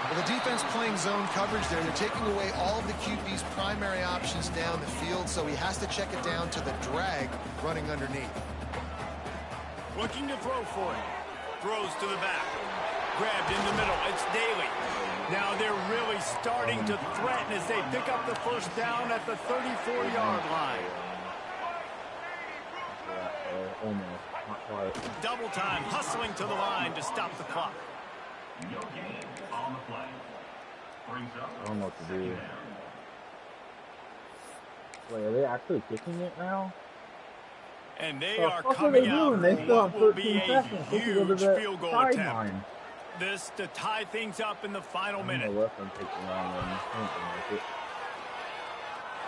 Well, the defense playing zone coverage there. They're taking away all of the QB's primary options down the field, so he has to check it down to the drag running underneath. Looking to throw for it. Throws to the back. Grabbed in the middle. It's Daly. Now they're really starting to threaten as they pick up the first down at the 34-yard line. Double time, hustling to the line to stop the clock. I don't know what to do. Wait, are they actually kicking it now? And they are coming out they still have what will 13 be a seconds. huge field goal attempt. Line. This to tie things up in the final minute. It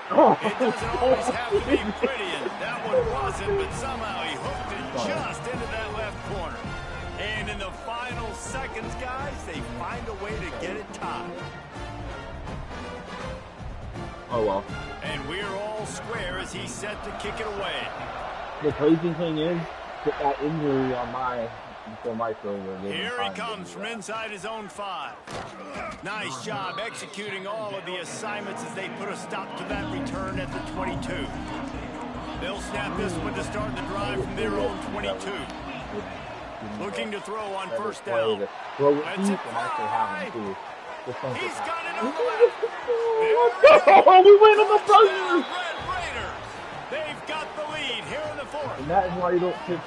doesn't always have to be pretty, and that one wasn't, but somehow he hooked it just into that left corner. And in the final seconds, guys, they find a way to get it tied. Oh, well. And we're all square as he's set to kick it away. The crazy thing is, that injury on my shoulder. Here he comes from inside his own 5. Nice job executing all of the assignments as they put a stop to that return at the 22. They'll snap this one to start the drive from their own 22. Looking to throw on first down. Let's it fly. He's got it on the left. Oh, we win on the first. Red Raiders. They've got the lead here in the fourth. And that is why you don't pitch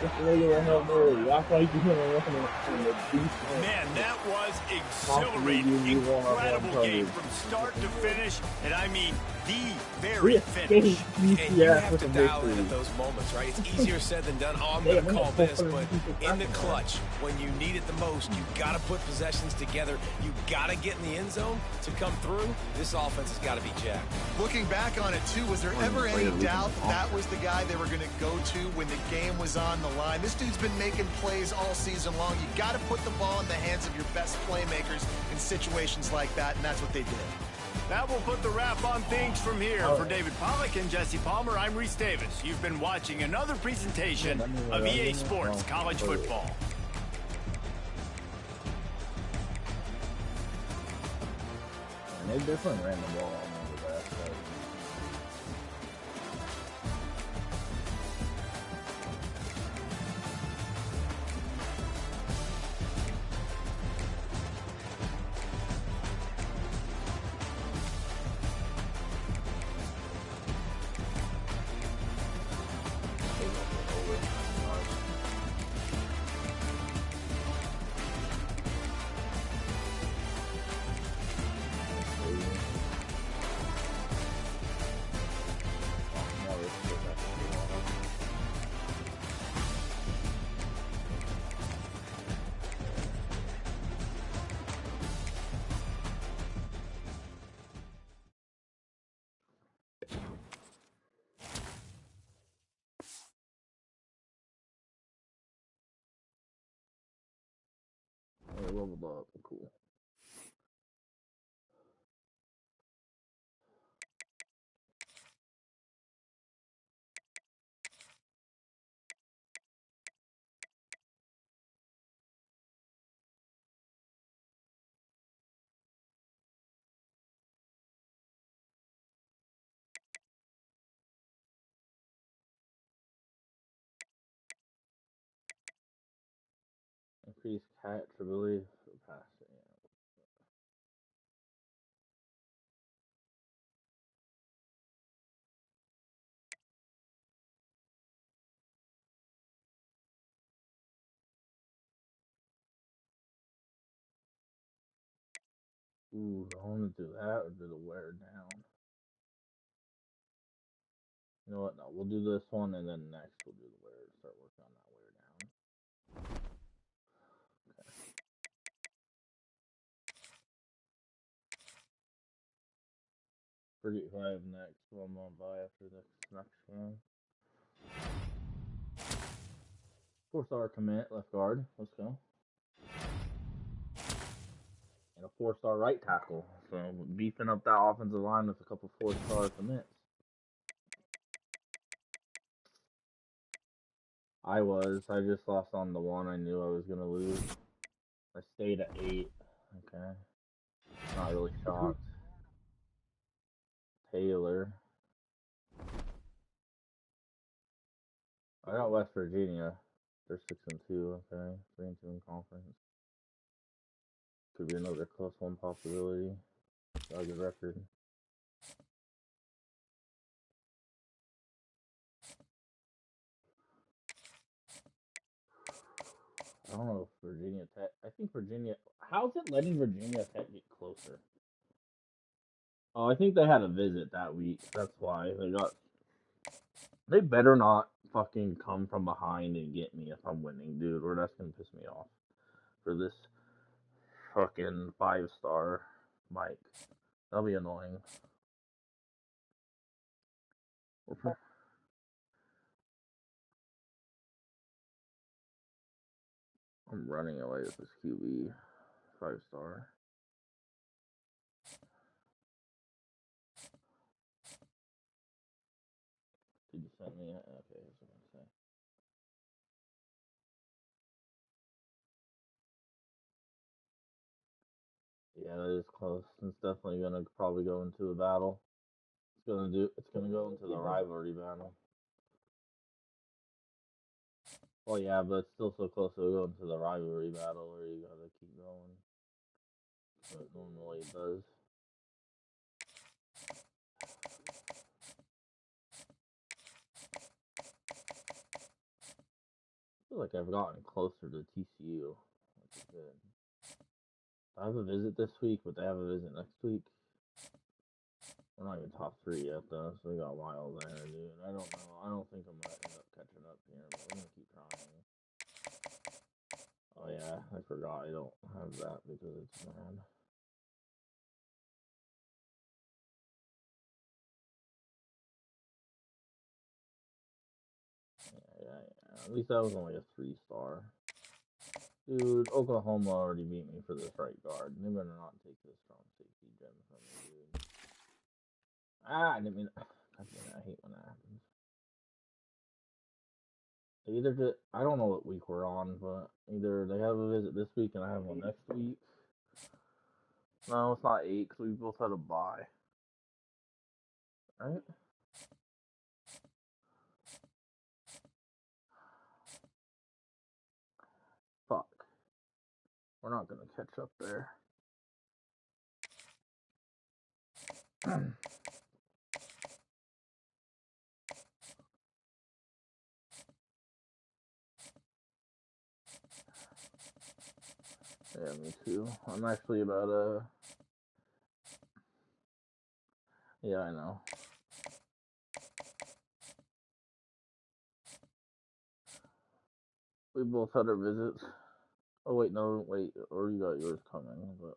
just the regular Hail Mary. That's why you can run in the defense. Man, that was exhilarating. Incredible game from start to finish. And I mean, the very finish. And you have to dial in at those moments, right? It's easier said than done. Oh, I'm going to call this, but in the clutch, when you need it the most, you got to put possessions together. You got to get in the end zone to come through. This offense has got to be jacked. Looking back on it, too, was there ever any doubt that was the guy they were going to go to when the game was on the line? This dude's been making plays all season long. You got to put the ball in the hands of your best playmakers in situations like that, and that's what they did. That will put the wrap on things from here. For David Pollack and Jesse Palmer, I'm Reese Davis. You've been watching another presentation of EA Sports College Football. And they definitely ran the ball on the back. I leveled up. Cool. Increase catchability for passing. Ooh, I want to do that or do the wear down. You know what? No, we'll do this one and then next we'll do the wear. Start working on that wear down. 35 next. So I'm gonna buy after this next one. 4-star commit left guard. Let's go. And a 4-star right tackle. So beefing up that offensive line with a couple 4-star commits. I just lost on the one I knew I was gonna lose. I stayed at 8. Okay. Not really shocked. Taylor. I got West Virginia. They're 6-2. Okay, 3-2 in conference. Could be another close one possibility. Got a good record. I don't know if Virginia Tech. I think Virginia. How's it letting Virginia Tech get closer? Oh, I think they had a visit that week. That's why they got. They better not fucking come from behind and get me if I'm winning, dude, or that's gonna piss me off. For this fucking 5-star Mike, that'll be annoying. I'm running away with this QB 5-star. Did you send me? Okay, that's what I'm gonna say. Yeah, that is close. It's definitely gonna probably go into a battle. It's gonna go into the rivalry battle. Well, yeah, but it's still so close to go into the rivalry battle where you gotta keep going. So it normally does. I feel like I've gotten closer to TCU, which is good. I have a visit this week, but they have a visit next week. We're not even top 3 yet, though, so we got a while there, dude. I don't know. I don't think I'm gonna end up catching up here, but we're gonna keep trying. Oh yeah, I forgot I don't have that because it's mad. Yeah. At least that was only a 3-star. Dude, Oklahoma already beat me for this right guard. They better not take this strong safety gem from me, dude. I didn't mean. God damn it, I hate when that happens. They either just, I don't know what week we're on, but either they have a visit this week and I have one next week. No, it's not 8 because we both had a bye. Right? Fuck. We're not gonna catch up there. Yeah, me too. I'm actually about Yeah, I know. We both had our visits. Oh wait, no, wait, or you got yours coming, but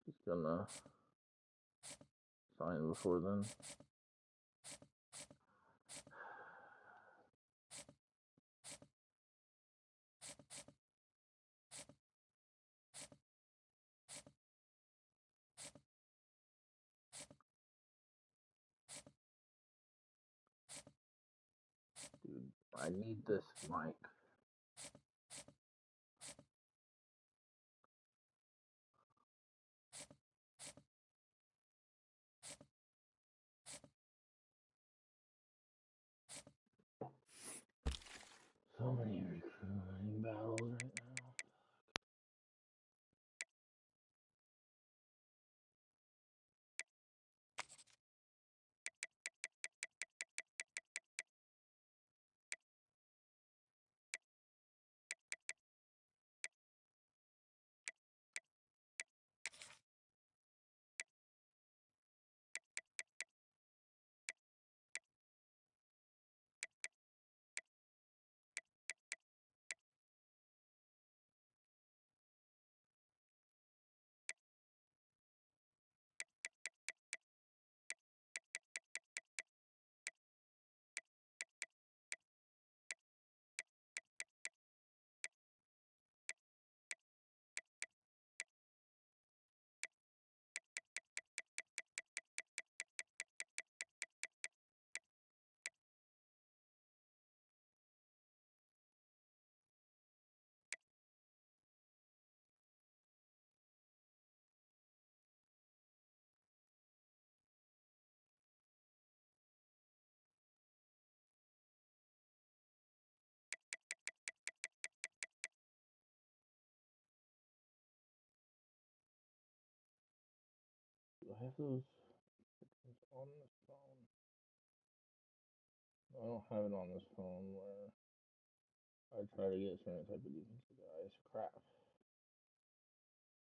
just gonna fine before then. Dude, I need this mic. So many recruiting battles right now. Do I have those pictures on this phone? I don't have it on this phone where I try to get certain type of defensive guys. Crap.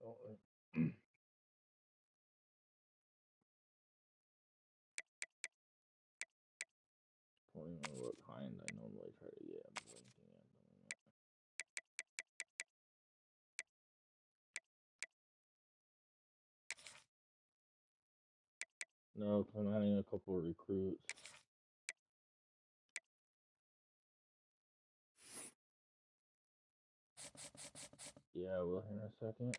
Don't. Don't even know what kind I normally try to get. I'm blinking at the moment. No, 'cause I'm adding a couple of recruits. Yeah, we'll in a second.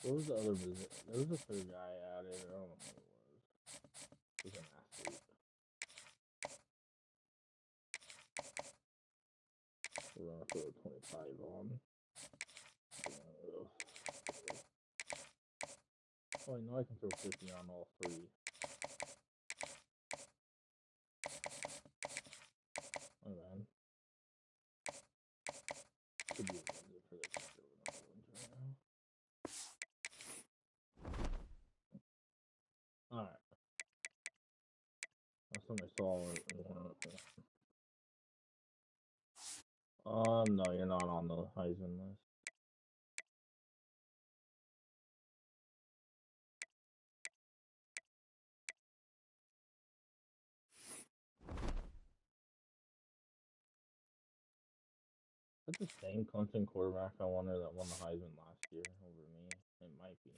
What was the other visit? There was a third guy added. I don't know who it was. It was an athlete. We're gonna throw 25 on. Oh, I know I can throw 50 on all three. My bad. Could be a visit for the kicker with no ones right now. Alright. Last time I saw it, no, you're not on the Heisman list. That's the same Clemson quarterback I wonder that won the Heisman last year over me. It might be.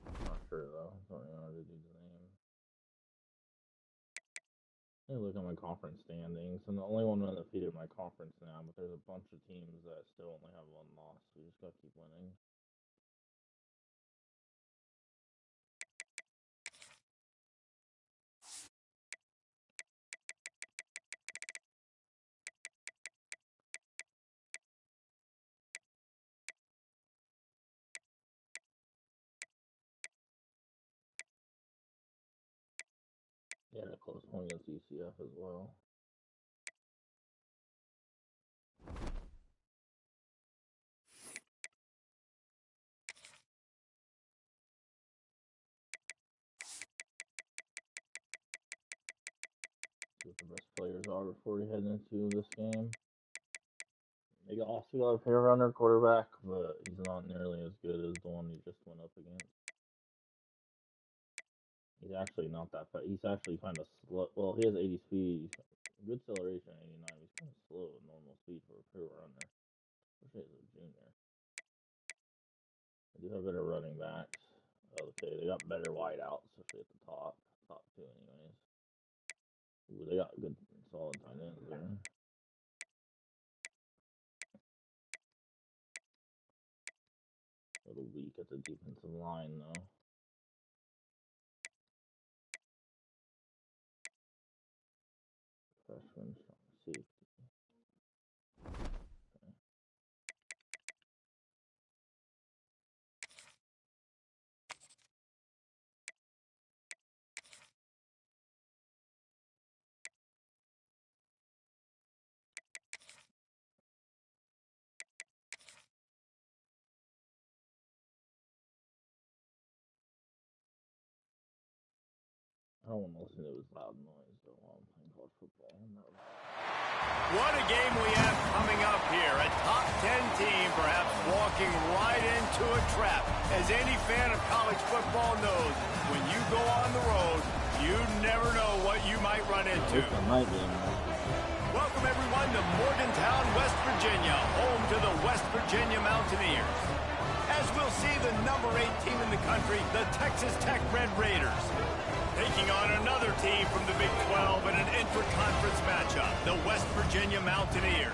I'm not sure though. I don't know the dude's name. Let me look at my conference standings. I'm the only one undefeated in my conference now, but there's a bunch of teams that still only have one loss. We just gotta keep winning. Yeah, a close one against UCF as well. See what the best players are before we head into this game. They also got a fair runner quarterback, but he's not nearly as good as the one he just went up against. He's actually not that fast. He's actually kind of slow. Well, he has 80 speed. Good acceleration, 89. He's kind of slow at normal speed for a pure runner. Especially as a junior. They do have better running backs. Okay, they got better wideouts, especially at the top. Top two, anyways. Ooh, they got good, solid tight ends there. A little weak at the defensive line, though. Freshman, strong safety. Okay. I don't want to listen to his loud noise, though, while I'm playing college football. What a game we have coming up here. A top 10 team perhaps walking right into a trap. As any fan of college football knows, when you go on the road, you never know what you might run into. Welcome, everyone, to Morgantown, West Virginia, home to the West Virginia Mountaineers. As we'll see, the number 8 team in the country, the Texas Tech Red Raiders, taking on another team from the Big 12 in an intra-conference matchup, the West Virginia Mountaineers.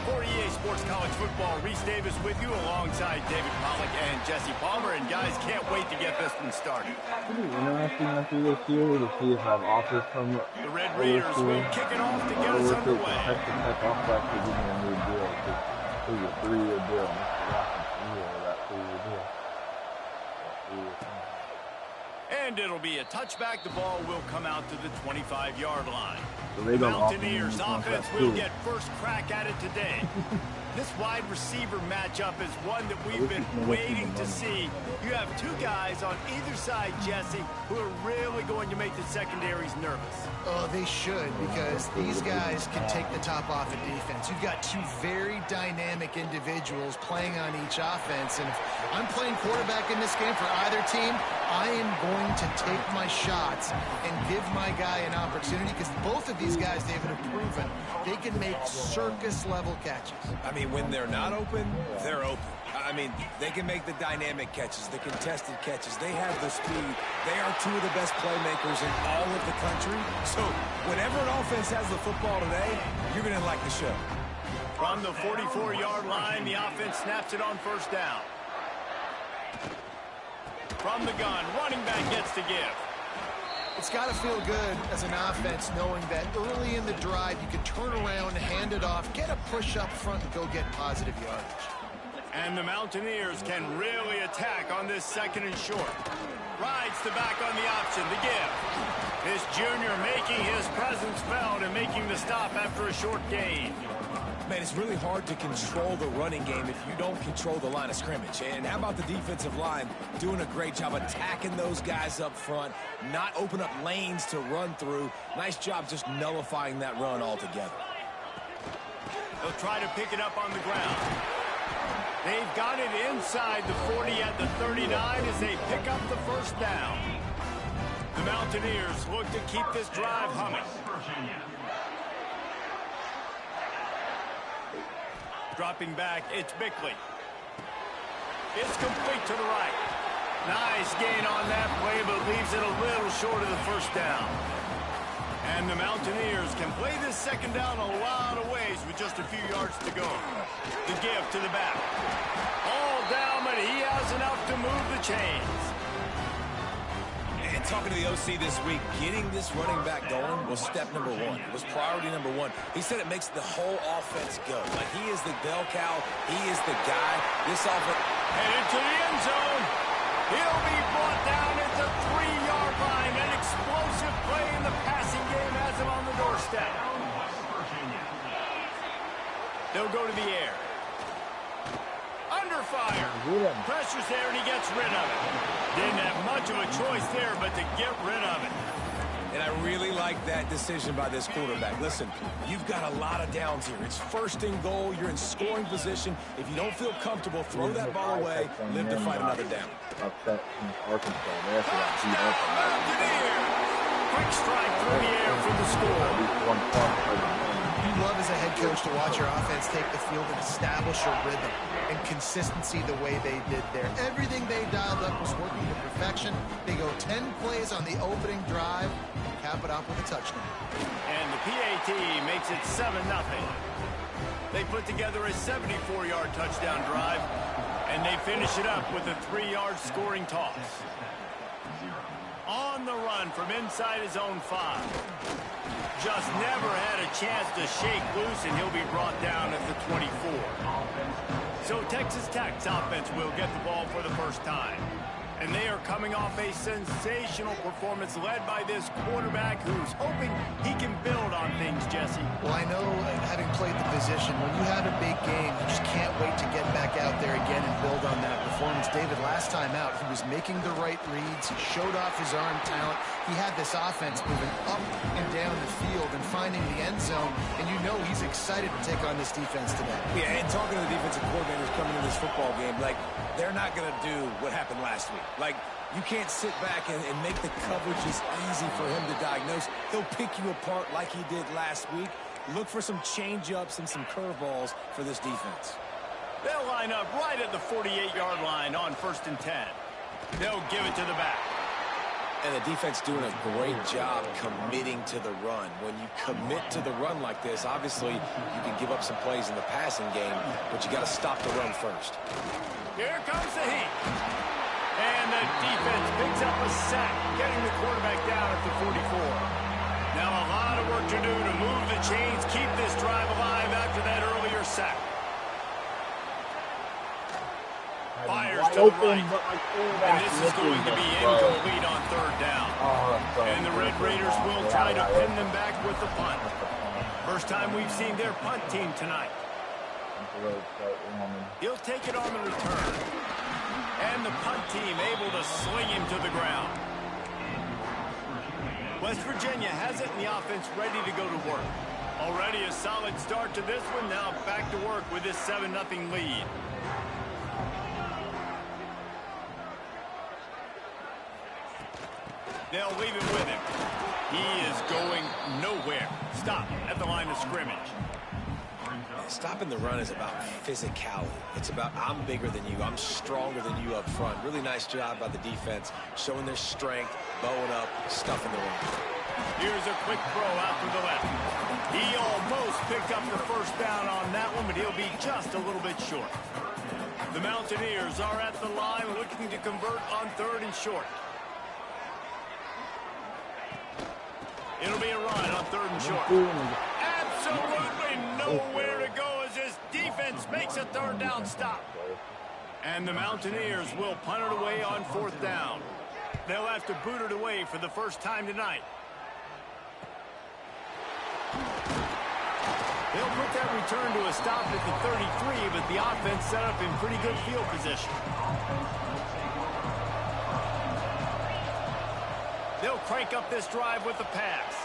For EA Sports College Football, Reese Davis with you alongside David Pollack and Jesse Palmer. And guys, can't wait to get this one started. It'll be interesting after this year to see if I have offers from the Red Raiders will kick it off to get us underway. Texas Tech offer actually give me a new deal. It's a 3-year deal. That 3-year deal. And it'll be a touchback. The ball will come out to the 25-yard line. So the Mountaineers offense will get first crack at it today. This wide receiver matchup is one that we've been waiting to see. You have two guys on either side, Jesse, who are really going to make the secondaries nervous. Oh, they should, because these guys can take the top off of defense. You've got two very dynamic individuals playing on each offense, and if I'm playing quarterback in this game for either team, I am going to take my shots and give my guy an opportunity, because both of these guys, David, have proven they can make circus-level catches. I mean, when they're not open, they're open. I mean, they can make the dynamic catches, the contested catches. They have the speed. They are two of the best playmakers in all of the country. So whenever an offense has the football today, you're going to like the show. From the 44-yard line, the offense snaps it on first down. From the gun, running back gets to give. It's got to feel good as an offense knowing that early in the drive you can turn around, hand it off, get a push up front, and go get positive yardage. And the Mountaineers can really attack on this second and short. Rides the back on the option, the give. This junior making his presence felt and making the stop after a short gain. Man, it's really hard to control the running game if you don't control the line of scrimmage. And how about the defensive line doing a great job attacking those guys up front, not open up lanes to run through. Nice job just nullifying that run altogether. They'll try to pick it up on the ground. They've got it inside the 40 at the 39 as they pick up the first down. The Mountaineers look to keep this drive humming. Dropping back, it's Bickley. It's complete to the right. Nice gain on that play, but leaves it a little short of the first down. And the Mountaineers can play this second down a lot of ways with just a few yards to go. The give to the back. All down, but he has enough to move the chains. And talking to the OC this week, getting this running back going was step number one. It was priority number one. He said it makes the whole offense go. Like, he is the bell cow. He is the guy. This offense... Headed to the end zone. He'll be brought down at the 3-yard line. An explosive play in the passing game has him on the doorstep. They'll go to the air. Under fire. Pressure's there, and he gets rid of it. Didn't have much of a choice there, but to get rid of it. And I really like that decision by this quarterback. Listen, you've got a lot of downs here. It's first and goal. You're in scoring position. If you don't feel comfortable, throw that ball away. Live to fight another down. Touchdown, Mountaineers. Quick strike through the air from the the score. You love as a head coach to watch your offense take the field and establish a rhythm and consistency the way they did there. Everything they dialed up was working to perfection. They go 10 plays on the opening drive and cap it off with a touchdown. And the PAT makes it 7-0. They put together a 74-yard touchdown drive, and they finish it up with a 3-yard scoring toss. On the run from inside his own 5. Just never had a chance to shake loose, and he'll be brought down at the 24. So Texas Tech's offense will get the ball for the first time. And they are coming off a sensational performance led by this quarterback who's hoping he can build on things, Jesse. Well, I know, having played the position, when you have a big game, you just can't wait to get back out there again and build on that performance. David, last time out, he was making the right reads. He showed off his arm talent. He had this offense moving up and down the field and finding the end zone. And you know he's excited to take on this defense today. Yeah, and talking to the defensive coordinators coming in this football game, like, they're not going to do what happened last week. Like, you can't sit back and make the coverages easy for him to diagnose. He'll pick you apart like he did last week. Look for some change-ups and some curveballs for this defense. They'll line up right at the 48-yard line on 1st and 10. They'll give it to the back. And the defense doing a great job committing to the run. When you commit to the run like this, obviously you can give up some plays in the passing game, but you got to stop the run first. Here comes the heat. And the defense picks up a sack, getting the quarterback down at the 44. Now a lot of work to do to move the chains, keep this drive alive after that earlier sack. Fires to the right. And this is going to be incomplete on 3rd down. And the Red Raiders will try to pin them back with the punt. First time we've seen their punt team tonight. He'll take it on the return. And the punt team able to sling him to the ground. West Virginia has it in the offense ready to go to work. Already a solid start to this one. Now back to work with this 7-0 lead. They'll leave it with him. He is going nowhere. Stop at the line of scrimmage. Stopping the run is about physicality. It's about I'm bigger than you. I'm stronger than you up front. Really nice job by the defense, showing their strength, bowing up, stuffing the run. Here's a quick throw out to the left. He almost picked up the first down on that one, but he'll be just a little bit short. The Mountaineers are at the line looking to convert on 3rd and short. It'll be a run on 3rd and short. Absolutely nowhere to go as this defense makes a 3rd down stop. And the Mountaineers will punt it away on 4th down. They'll have to boot it away for the first time tonight. They'll put that return to a stop at the 33, but the offense set up in pretty good field position. They'll crank up this drive with the pass.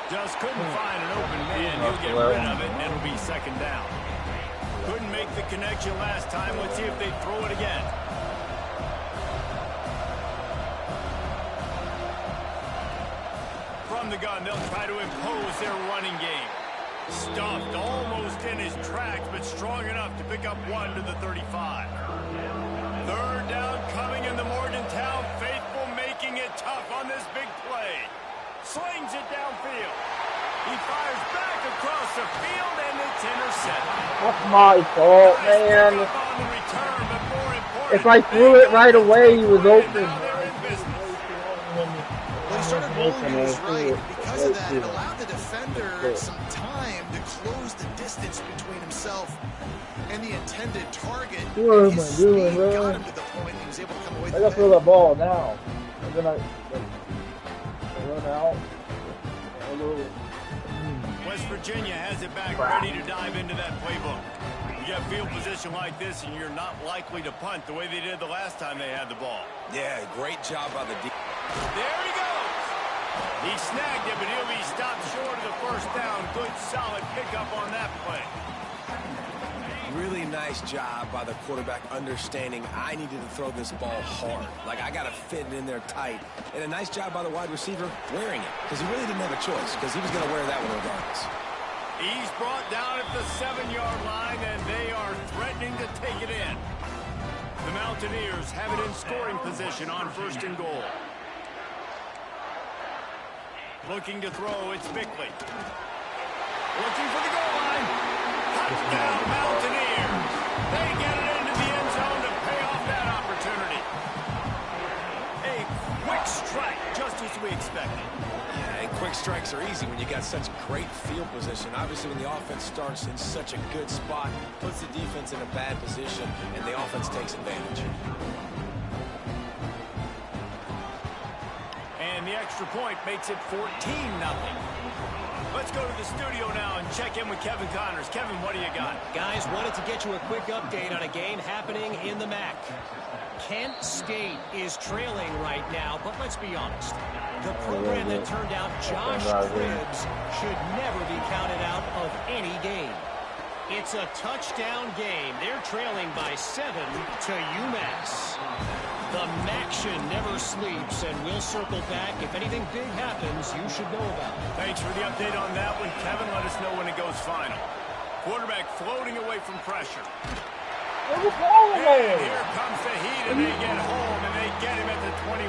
Just couldn't find an open man. He'll get rid of it, and it'll be 2nd down. Couldn't make the connection last time. Let's see if they throw it again. From the gun, they'll try to impose their running game. Stuffed almost in his tracks, but strong enough to pick up 1 to the 35. 3rd down coming in the Morgantown faithful, making it tough on this big play. Slings it downfield. He fires back across the field, and it's intercepted. That's my fault, man. If I threw it right away, he was open. Well, he started rolling to his right. Because of that, it allowed the defender some time to close the distance between himself and the intended target. What am I His doing, speed bro? got him to the point he was able to come away I from gotta throw that ball now. I'm gonna run out. West Virginia has it back, ready to dive into that playbook. You get field position like this, and you're not likely to punt the way they did the last time they had the ball. Yeah, great job by the defense. There he goes. He snagged it, but he'll be stopped short of the 1st down. Good, solid pickup on that play. really nice job by the quarterback understanding I needed to throw this ball hard. Like, I got to fit it in there tight. And a nice job by the wide receiver wearing it, because he really didn't have a choice, because he was going to wear that one regardless. He's brought down at the 7-yard line, and they are threatening to take it in. The Mountaineers have it in scoring position on 1st and goal. Looking to throw, it's Bickley. Looking for the goal line. Touchdown, Mountaineers. They get it into the end zone to pay off that opportunity. A quick strike, just as we expected. Yeah, and quick strikes are easy when you got such great field position. Obviously, when the offense starts in such a good spot, puts the defense in a bad position, and the offense takes advantage. And the extra point makes it 14-0. Let's go to the studio now and check in with Kevin Connors. Kevin, what do you got? Guys, wanted to get you a quick update on a game happening in the MAC. Kent State is trailing right now, but let's be honest. The program that turned out Josh Cribbs should never be counted out of any game. It's a touchdown game. They're trailing by 7 to UMass. The MACtion never sleeps, and we'll circle back. If anything big happens, you should know about it. Thanks for the update on that one, Kevin. Let us know when it goes final. Quarterback floating away from pressure. And here comes the heat, and they get home, and they get him at the 21.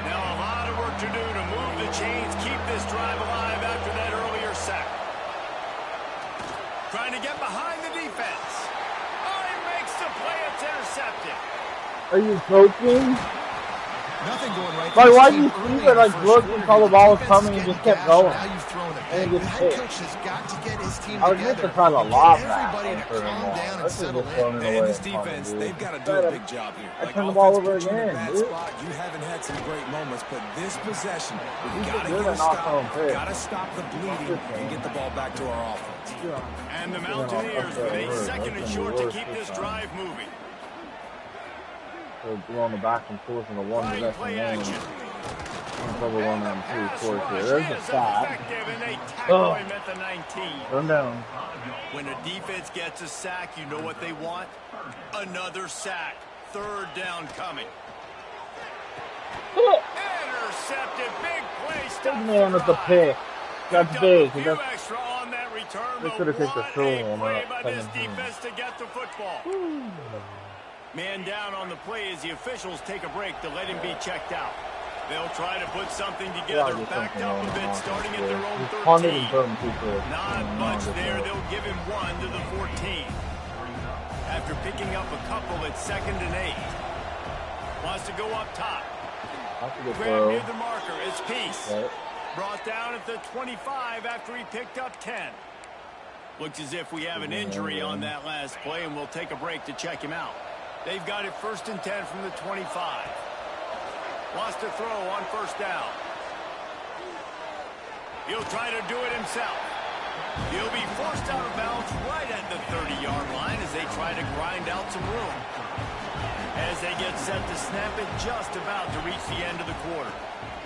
Now a lot of work to do to move the chains, keep this drive alive after that earlier sack. Trying to get behind the defense. Oh, he makes the play. It's intercepted. Are you joking? Nothing going right. Like, why do you keep it like look until the ball was coming and just kept going? Now you've thrown it. And it The gets head hit. coach has got to get his team I was together. just trying to lob Get that. everybody to calm down and settle in. And this defense, they've got to do a big job here. I Like, turned the ball offense over puts you in a again, bad dude. spot. You haven't had some great moments, but this possession, we He's got to good get a at knocking stop. on pitch. Got to stop the bleeding and get the ball back to our offense. And the Mountaineers with a second and short to keep this drive moving. So going back and forth in the one Fine possession play game. action. Double one and two Pass fourth rush here. There's a is sack. effective, and they tackle him at the 19. Run down. When a defense gets a sack, you know what they want? Another sack. 3rd down coming. Intercepted. Big play. Big man with the pick. That's big. Few extra on that return, They but could have taken the what throw a on play that by this 17. defense to get the football. Man down on the play as the officials take a break to let him be checked out. They'll try to put something together, backed up a bit, starting at their own 13. Not much there. They'll give him 1 to the 14. After picking up a couple at 2nd and 8. Wants to go up top. Grab near the marker. It's Peace. Right. Brought down at the 25 after he picked up 10. Looks as if we have an injury on that last play, and we'll take a break to check him out. They've got it 1st and 10 from the 25. Wants to throw on 1st down. He'll try to do it himself. He'll be forced out of bounds right at the 30-yard line as they try to grind out some room. As they get set to snap it, just about to reach the end of the quarter.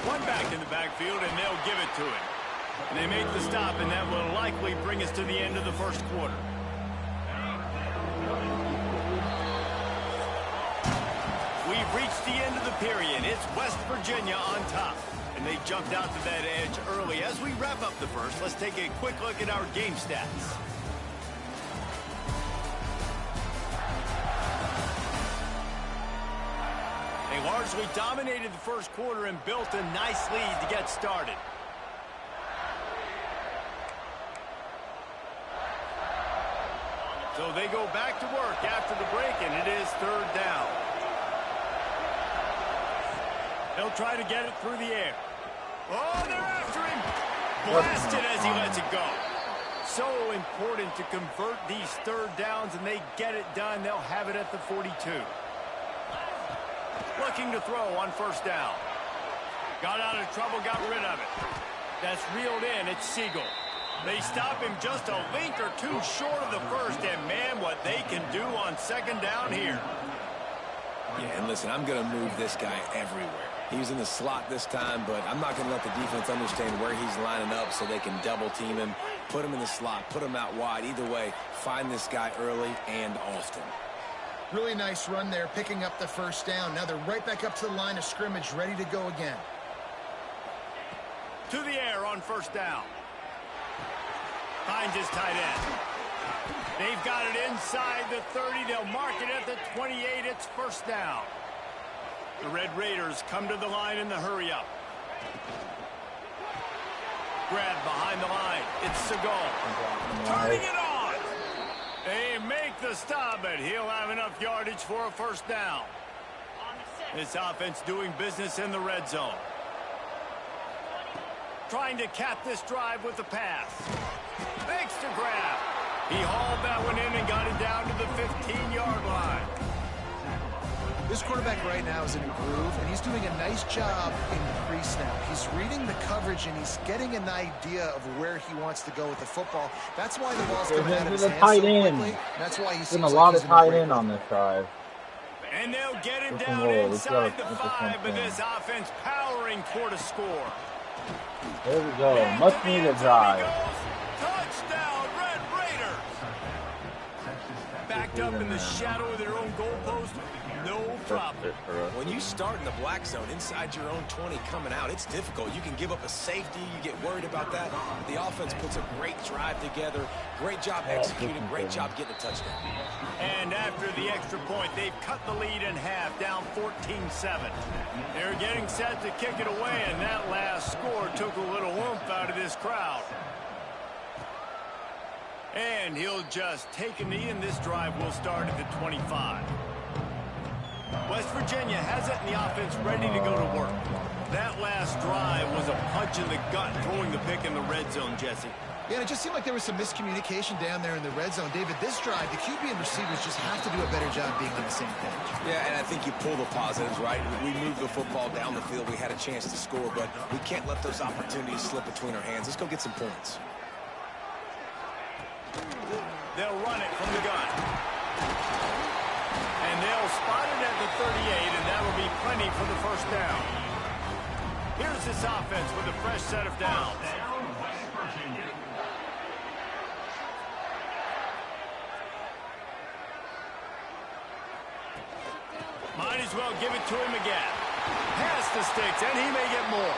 One back in the backfield, and they'll give it to him. And they make the stop, and that will likely bring us to the end of the 1st quarter. We've reached the end of the period. It's West Virginia on top. And they jumped out to that edge early. As we wrap up the 1st, let's take a quick look at our game stats. They largely dominated the 1st quarter and built a nice lead to get started. So they go back to work after the break, and it is 3rd down. They'll try to get it through the air. Oh, they're after him. Blasted as he lets it go. So important to convert these 3rd downs, and they get it done. They'll have it at the 42. Looking to throw on 1st down. Got out of trouble, got rid of it. That's reeled in. It's Siegel. They stop him just a link or two short of the 1st, and man, what they can do on 2nd down here. Yeah, and listen, I'm going to move this guy everywhere. He's in the slot this time, but I'm not going to let the defense understand where he's lining up so they can double team him, put him in the slot, put him out wide. Either way, find this guy early and often. Really nice run there, picking up the first down. Now they're right back up to the line of scrimmage, ready to go again. To the air on first down. Finds his tight end. They've got it inside the 30. They'll mark it at the 28. It's first down. The Red Raiders come to the line in the hurry-up. Grab behind the line. It's Segal. Turning it on. They make the stop, but he'll have enough yardage for a first down. This offense doing business in the red zone. Trying to cap this drive with the pass. Makes the grab. He hauled that one in and got it down to the 15-yard line. This quarterback right now is in a groove, and he's doing a nice job in pre-snap. He's reading the coverage, and he's getting an idea of where he wants to go with the football. That's why the ball's coming out of his hands so quickly. That's why he's been a lot of tight end on this drive. And they'll get him down inside the 5, but this offense powering toward a score. There we go. Much needed drive. Touchdown, Red Raiders. Backed up in the shadow of their own goalpost. No problem. When you start in the black zone inside your own 20 coming out, it's difficult. You can give up a safety. You get worried about that. The offense puts a great drive together. Great job executing. Great job getting a touchdown. And after the extra point, they've cut the lead in half, down 14-7. They're getting set to kick it away, and that last score took a little oomph out of this crowd. And he'll just take a knee, and this drive will start at the 25. West Virginia has it, and the offense ready to go to work. That last drive was a punch in the gut, throwing the pick in the red zone, Jesse. Yeah, it just seemed like there was some miscommunication down there in the red zone. David, this drive, the QB and receivers just have to do a better job being on the same page. Yeah, and I think you pull the positives, right? We moved the football down the field. We had a chance to score, but we can't let those opportunities slip between our hands. Let's go get some points. They'll run it from the gun. And they'll spot it at the 38, and that'll be plenty for the first down. Here's this offense with a fresh set of downs. Might as well give it to him again. Pass the sticks, and he may get more.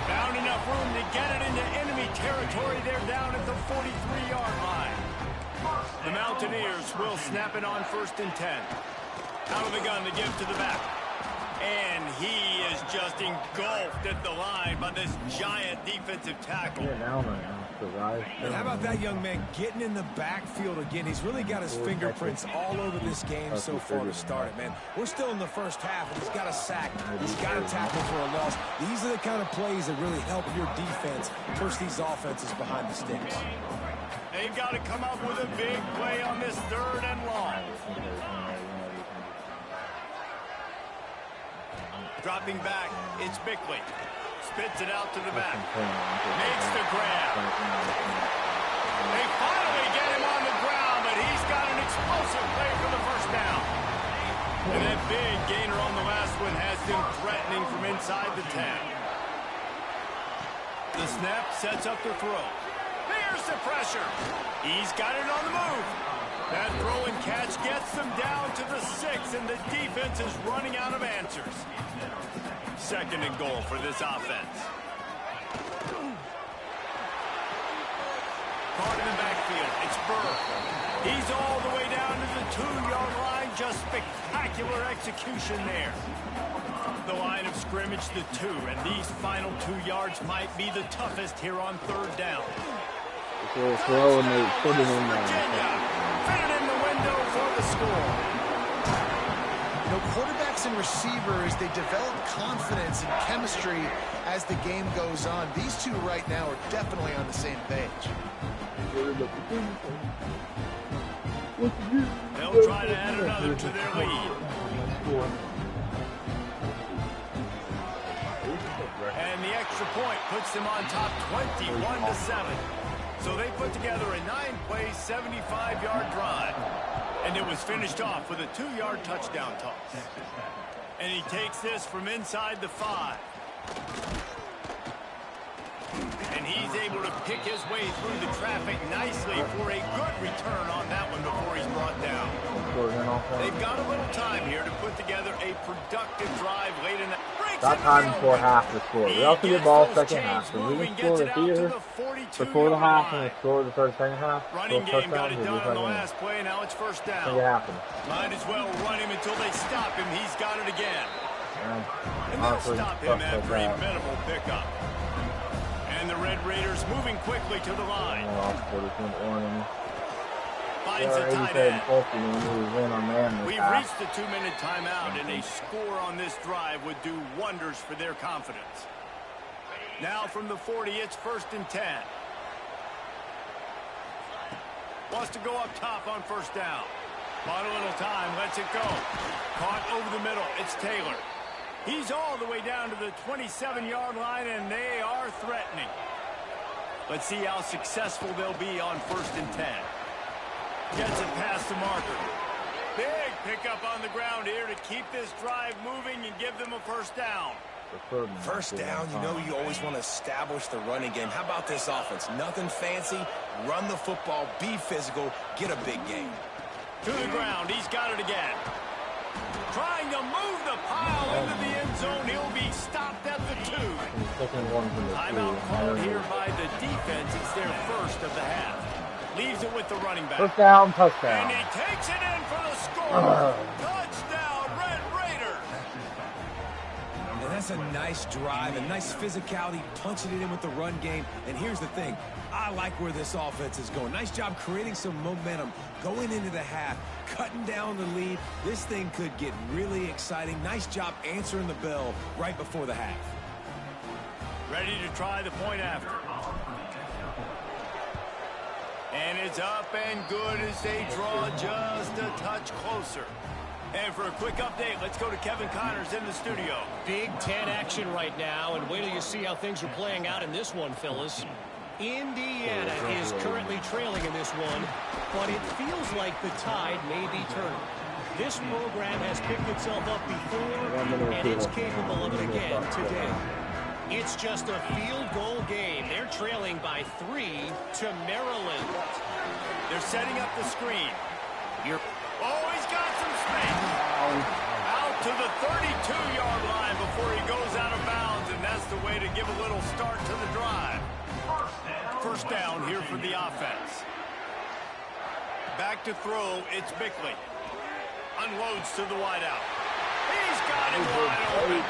Found enough room to get it into enemy territory. They're down at the 43-yard line. The Mountaineers will snap it on 1st and 10. Out of the gun to give to the back. And he is just engulfed at the line by this giant defensive tackle. And how about that young man getting in the backfield again? He's really got his fingerprints all over this game so far to start it, man. We're still in the first half, and he's got a sack. He's got a tackle for a loss. These are the kind of plays that really help your defense push these offenses behind the sticks. They've got to come up with a big play on this 3rd and long. Dropping back, it's Bickley. Spits it out to the back. Makes the grab. They finally get him on the ground, but he's got an explosive play for the first down. And that big gainer on the last one has him threatening from inside the 10. The snap sets up the throw. There's the pressure. He's got it on the move. That throw and catch gets them down to the 6, and the defense is running out of answers. 2nd and goal for this offense. Caught in the backfield. It's Burr. He's all the way down to the 2-yard line. Just spectacular execution there. The line of scrimmage, the 2, and these final 2 yards might be the toughest here on 3rd down. Throw and they put it in there. Virginia fit it in the window for the score. You know, quarterbacks and receivers, they develop confidence and chemistry as the game goes on. These two right now are definitely on the same page. They'll try to add another to their lead. And the extra point puts them on top 21-7. So they put together a 9-play, 75-yard drive. And it was finished off with a 2-yard touchdown toss. And he takes this from inside the 5. And he's able to pick his way through the traffic nicely for a good return on that one before he's brought down. They've got a little time here to put together a productive drive late in the... Got time before half to score. We also get ball second half. So we can score the theater before the half and score the second half. Running game got it done on the last play. Now it's first down. Might as well run him until they stop him. He's got it again. And they'll stop him after a minimal pickup. And the Red Raiders moving quickly to the line. Finds a tight end. We've reached the 2-minute timeout, and a score on this drive would do wonders for their confidence. Now from the 40, it's 1st and 10. Wants to go up top on first down. Bought a little time, lets it go. Caught over the middle, it's Taylor. He's all the way down to the 27-yard line, and they are threatening. Let's see how successful they'll be on 1st and 10. Gets it past the marker. Big pickup on the ground here to keep this drive moving and give them a first down. First down, you know you always want to establish the running game. How about this offense? Nothing fancy. Run the football, be physical, get a big game. To the ground, he's got it again. Trying to move the pile into the end zone. He'll be stopped at the 2. Timeout called here by the defense. It's their first of the half. Leaves it with the running back. First down, touchdown. And he takes it in for the score. Touchdown, Red Raiders. And that's a nice drive, a nice physicality, punching it in with the run game. And here's the thing. I like where this offense is going. Nice job creating some momentum going into the half, cutting down the lead. This thing could get really exciting. Nice job answering the bell right before the half. Ready to try the point after. And it's up and good as they draw just a touch closer. And for a quick update, let's go to Kevin Connors in the studio. Big 10 action right now, and wait till you see how things are playing out in this one, fellas. Indiana is currently trailing in this one, but it feels like the tide may be turning. This program has picked itself up before, and it's capable of it again today. It's just a field goal game. They're trailing by 3 to Maryland. They're setting up the screen. Oh, he's got some space. Out to the 32-yard line before he goes out of bounds, and that's the way to give a little start to the drive. First down here for the offense. Back to throw, it's Bickley. Unloads to the wideout. He's got him wide open.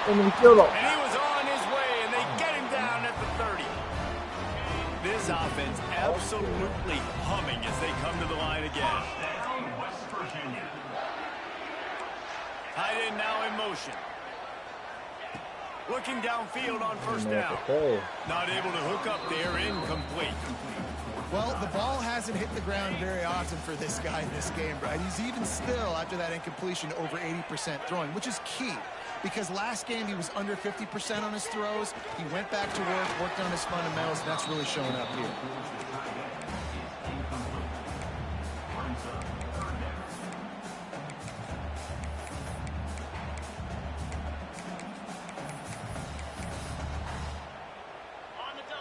And he was on his way, and they get him down at the 30. This offense absolutely humming as they come to the line again. Tight end now in motion. Looking downfield on first down. Not able to hook up there, incomplete. Well, the ball hasn't hit the ground very often for this guy in this game, Brad. He's even still, after that incompletion, over 80% throwing, which is key. Because last game he was under 50% on his throws. He went back to work, worked on his fundamentals, and that's really showing up here.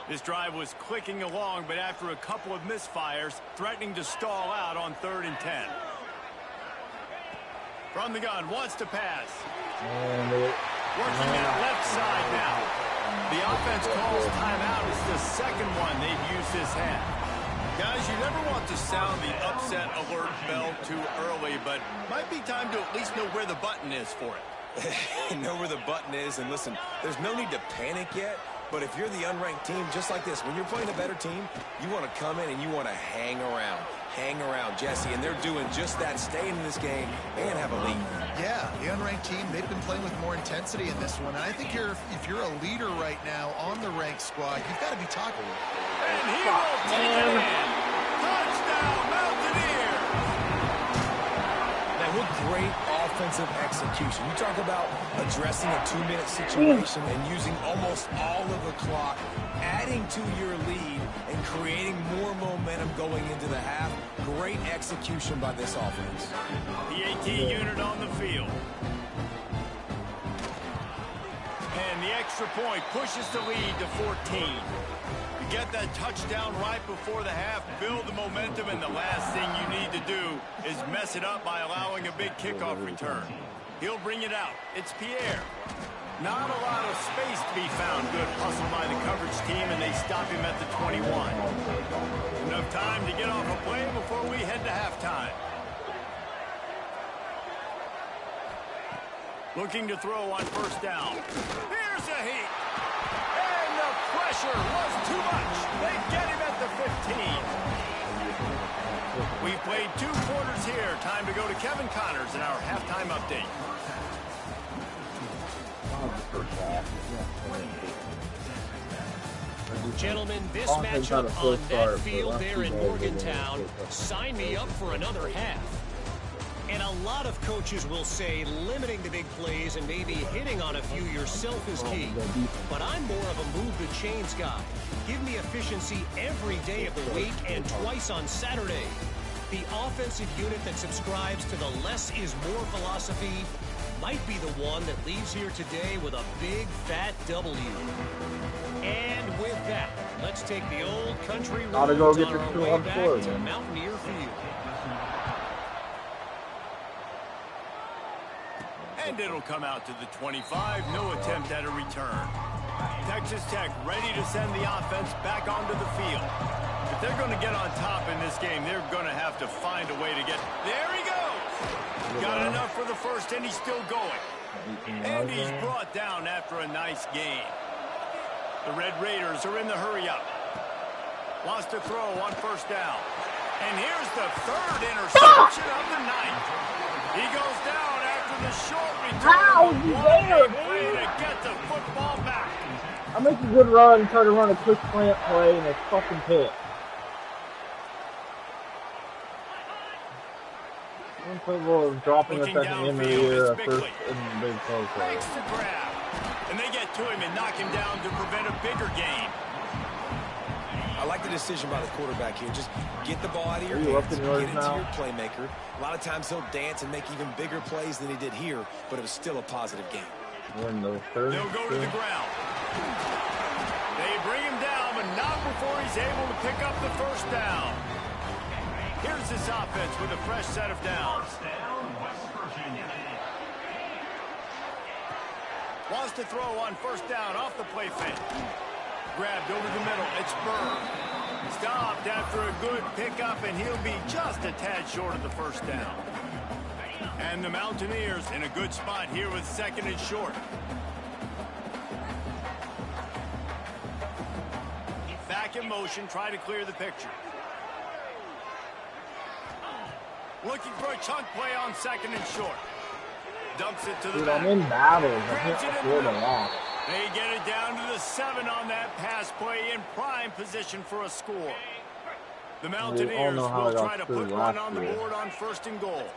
This drive was clicking along, but after a couple of misfires, threatening to stall out on 3rd and 10. From the gun, wants to pass. Working that left side now. The offense calls timeout. It's the second one they've used this half. Guys, you never want to sound the upset alert bell too early, but might be time to at least know where the button is for it. Know where the button is, and listen, there's no need to panic yet. But if you're the unranked team, just like this, when you're playing a better team, you want to come in and you want to hang around. Hang around, Jesse, and they're doing just that, staying in this game and have a lead. Yeah, the unranked team, they've been playing with more intensity in this one. And I think if you're a leader right now on the ranked squad, you've got to be talking. And he will take it in. Touchdown, Mountaineers! Now, what great offensive execution. You talk about addressing a 2-minute situation and using almost all of the clock, adding to your lead and creating more momentum going into the half. Great execution by this offense. The AT unit on the field. And the extra point pushes the lead to 14. You get that touchdown right before the half, build the momentum, and the last thing you need to do is mess it up by allowing a big kickoff return. He'll bring it out. It's Pierre. Not a lot of space to be found. Good hustle by the coverage team, and they stop him at the 21. Enough time to get off a play before we head to halftime. Looking to throw on first down. Here's a heat. And the pressure was too much. They get him at the 15. We've played 2 quarters here. Time to go to Kevin Connors in our halftime update. Gentlemen, this matchup on that field there in Morgantown, sign me up for another half. And a lot of coaches will say limiting the big plays and maybe hitting on a few yourself is key. But I'm more of a move the chains guy. Give me efficiency every day of the week and twice on Saturday. The offensive unit that subscribes to the less is more philosophy might be the one that leaves here today with a big fat W. And with that, let's take the old country roads on our way back to Mountaineer Field. And it'll come out to the 25. No attempt at a return. Texas Tech ready to send the offense back onto the field. If they're going to get on top in this game, they're going to have to find a way to get... There he goes! Got enough for the first, and he's still going. And he's brought down after a nice gain. The Red Raiders are in the hurry-up. Wants to throw on first down. And here's the 3rd interception of the night. He goes down after the short return. How is he there, dude? To get the football back. I make a good run, try to run a quick slant play, and it's fucking pick. Football is dropping a second in the year, first in the Big 12 play. Makes the grab. And they get to him and knock him down to prevent a bigger gain. I like the decision by the quarterback here. Just get the ball out of your hands, get into your playmaker. A lot of times he'll dance and make even bigger plays than he did here, but it was still a positive game. They'll go to the ground. They bring him down, but not before he's able to pick up the first down. Here's this offense with a fresh set of downs. Wants to throw on first down off the play fake. Grabbed over the middle. It's Burr. Stopped after a good pickup, and he'll be just a tad short of the first down. And the Mountaineers in a good spot here with 2nd and short. Back in motion, try to clear the picture. Looking for a chunk play on 2nd and short. Dumps it to the back. I'm in battles. I can't afford a loss. They get it down to the 7 on that pass play in prime position for a score. The Mountaineers will try to put one on the board on 1st and goal.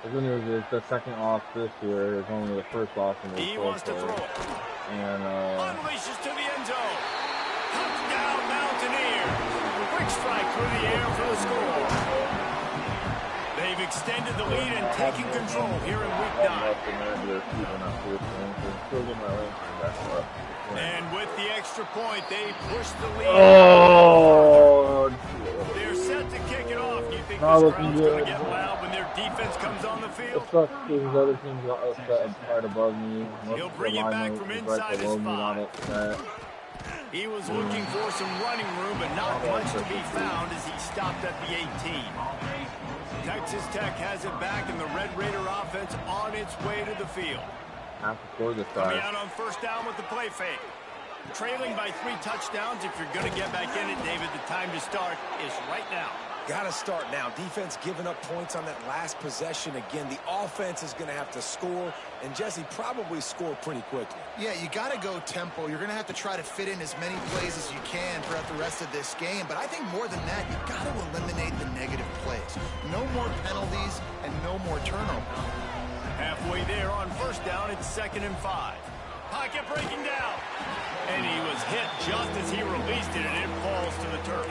The good news is the second loss this year is only the first loss in the He wants to throw it. And unleashes to the end zone. Touchdown Mountaineers. Quick strike through the air for the score. They've extended the lead and taken control here in week 9. And with the extra point, they push the lead. Oh! They're set to kick it off. You think this crowd's going to get loud when their defense comes on the field? It sucks because other teams got upset right above me. He'll bring it back from inside his 5. He was looking for some running room, but not much to be found as he stopped at the 18. Texas Tech has it back, and the Red Raider offense on its way to the field. Coming out on first down with the play fake. Trailing by 3 touchdowns. If you're going to get back in it, David, the time to start is right now. Got to start now. Defense giving up points on that last possession. Again, the offense is going to have to score, and Jesse probably score pretty quickly. Yeah, you got to go tempo. You're going to have to try to fit in as many plays as you can throughout the rest of this game. But I think more than that, you got to eliminate the negative plays. No more penalties and no more turnovers. Halfway there on first down, it's 2nd and 5. Pocket breaking down. And he was hit just as he released it, and it falls to the turf.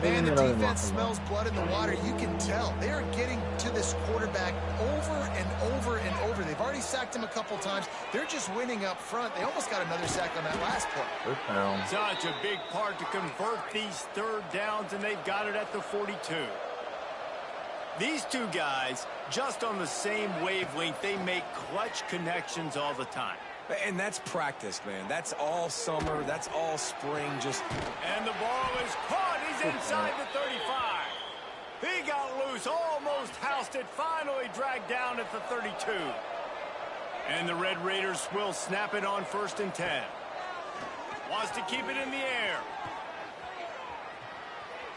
Man, the defense smells blood in the water. You can tell. They are getting to this quarterback over and over and over. They've already sacked him a couple times. They're just winning up front. They almost got another sack on that last play. Such a big part to convert these 3rd downs, and they've got it at the 42. These two guys, just on the same wavelength, they make clutch connections all the time. And that's practice, man. That's all summer. That's all spring. And the ball is caught. He's inside the 35. He got loose, almost housed it, finally dragged down at the 32. And the Red Raiders will snap it on 1st and 10. Wants to keep it in the air.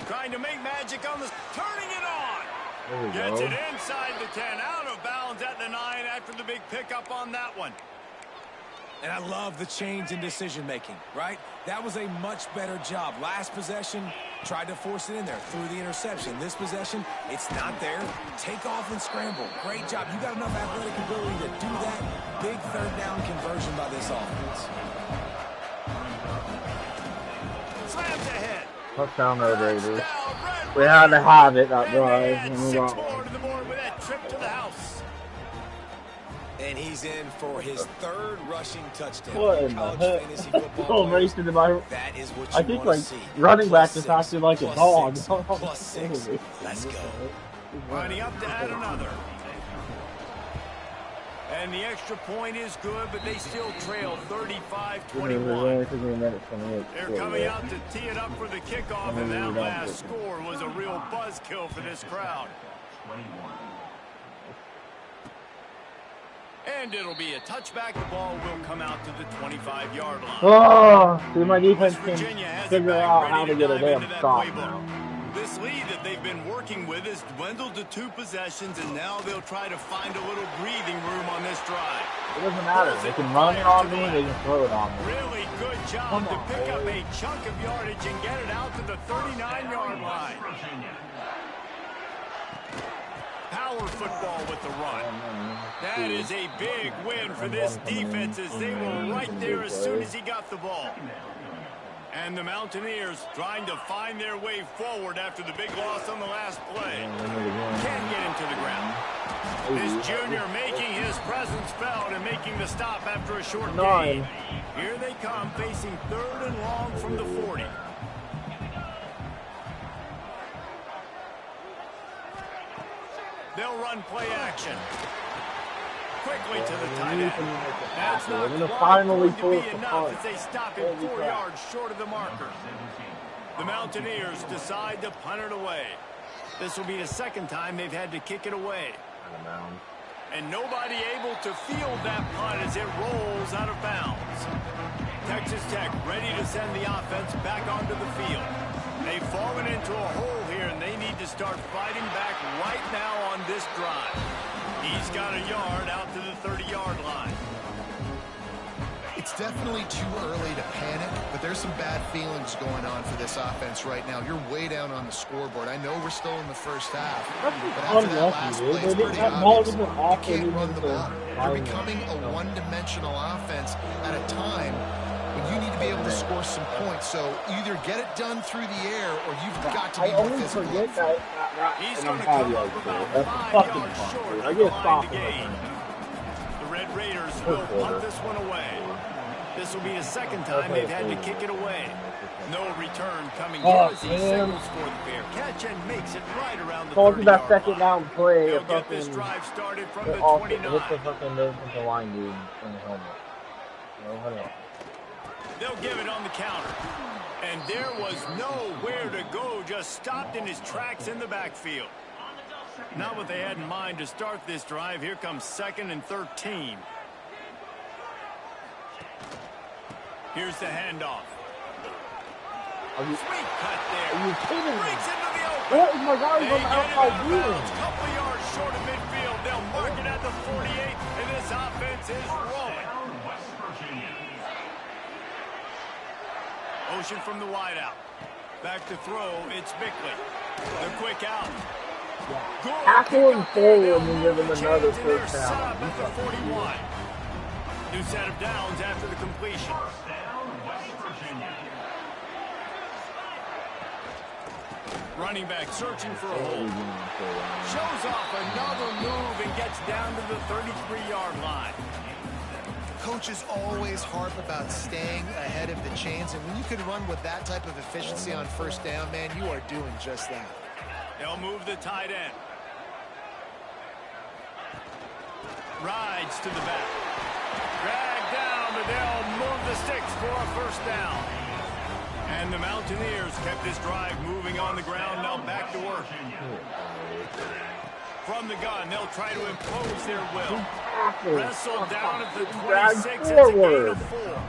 Trying to make magic on the... Turning it on. Gets it inside the 10. Out of bounds at the 9 after the big pickup on that one. And I love the change in decision-making, right? That was a much better job. Last possession, tried to force it in there, threw the interception. This possession, it's not there. Take off and scramble. Great job. You got enough athletic ability to do that. Big 3rd down conversion by this offense. Slams ahead. Touchdown, Red Raiders. We had to have it, that drive. 6 more to the board with that trip to the house. And he's in for his 3rd rushing touchdown. What in the heck? Fantasy football Still racing to my... That is what I you think, want like, to see. running back Plus just acted like a dog. Plus 6. Let's go. Lining up to add another. And the extra point is good, but they still trail 35-21. They're coming out to tee it up for the kickoff, and that last score was a real buzzkill for this crowd. And it'll be a touchback. The ball will come out to the 25-yard line. Oh, see, my defense can figure out how to get a damn stop now. This lead that they've been working with has dwindled to 2 possessions, and now they'll try to find a little breathing room on this drive. It doesn't matter. They can run it on me, they can throw it on me. Really good job to pick up a chunk of yardage and get it out to the 39-yard line. Power football with the run. That is a big win for this defense, as they were right there as soon as he got the ball. And the Mountaineers trying to find their way forward after the big loss on the last play. Can't get him to the ground. This junior making his presence felt and making the stop after a short gain. Here they come, facing 3rd and long from the 40. They'll run play action. Quickly to the tight end. That's not quite going to be enough as they stop him 4 yards short of the marker. The Mountaineers decide to punt it away. This will be the 2nd time they've had to kick it away. And nobody able to field that punt as it rolls out of bounds. Texas Tech ready to send the offense back onto the field. They've fallen into a hole here, and they need to start fighting back right now on this drive. He's got a yard out to the 30-yard line. It's definitely too early to panic, but there's some bad feelings going on for this offense right now. You're way down on the scoreboard. I know we're still in the first half, but after that last play, it's pretty obvious. You can't run the ball. You're becoming a one-dimensional offense at a time when you need to be able to score some points. So either get it done through the air, or you've got to be more physical. He's going to come up about 5 yards short of the line to gain. The Red Raiders will punt this one away. This will be the 2nd time they've had to kick it away. No return coming here as he signals for the pair. Catch and makes it right around the 30-yard that 2nd down play. They'll get this drive started from the 29. Hit the fucking defensive line dude in the helmet. They'll give it on the counter. And there was nowhere to go, just stopped in his tracks in the backfield. Not what they had in mind to start this drive. Here comes 2nd and 13. Here's the handoff. Sweet cut there. Are you kidding me? Breaks into the open. Oh my God, he's on the outside view. Couple yards short of midfield. They'll mark it at the 48, and this offense is rolling. Ocean from the wideout. Back to throw, it's Bickley. The quick out. Tackle him forward and give him another first down. At the 41. New set of downs after the completion. Running back searching for a hole. Shows off another move and gets down to the 33-yard line. Coaches always harp about staying ahead of the chains, and when you can run with that type of efficiency on first down, man, you are doing just that. They'll move the tight end. Rides to the back. Dragged down, but they'll move the sticks for a first down. And the Mountaineers kept this drive moving on the ground. Now back to work. From the gun, they'll try to impose their will. Wrestled down at the 26. It's a gain of 4.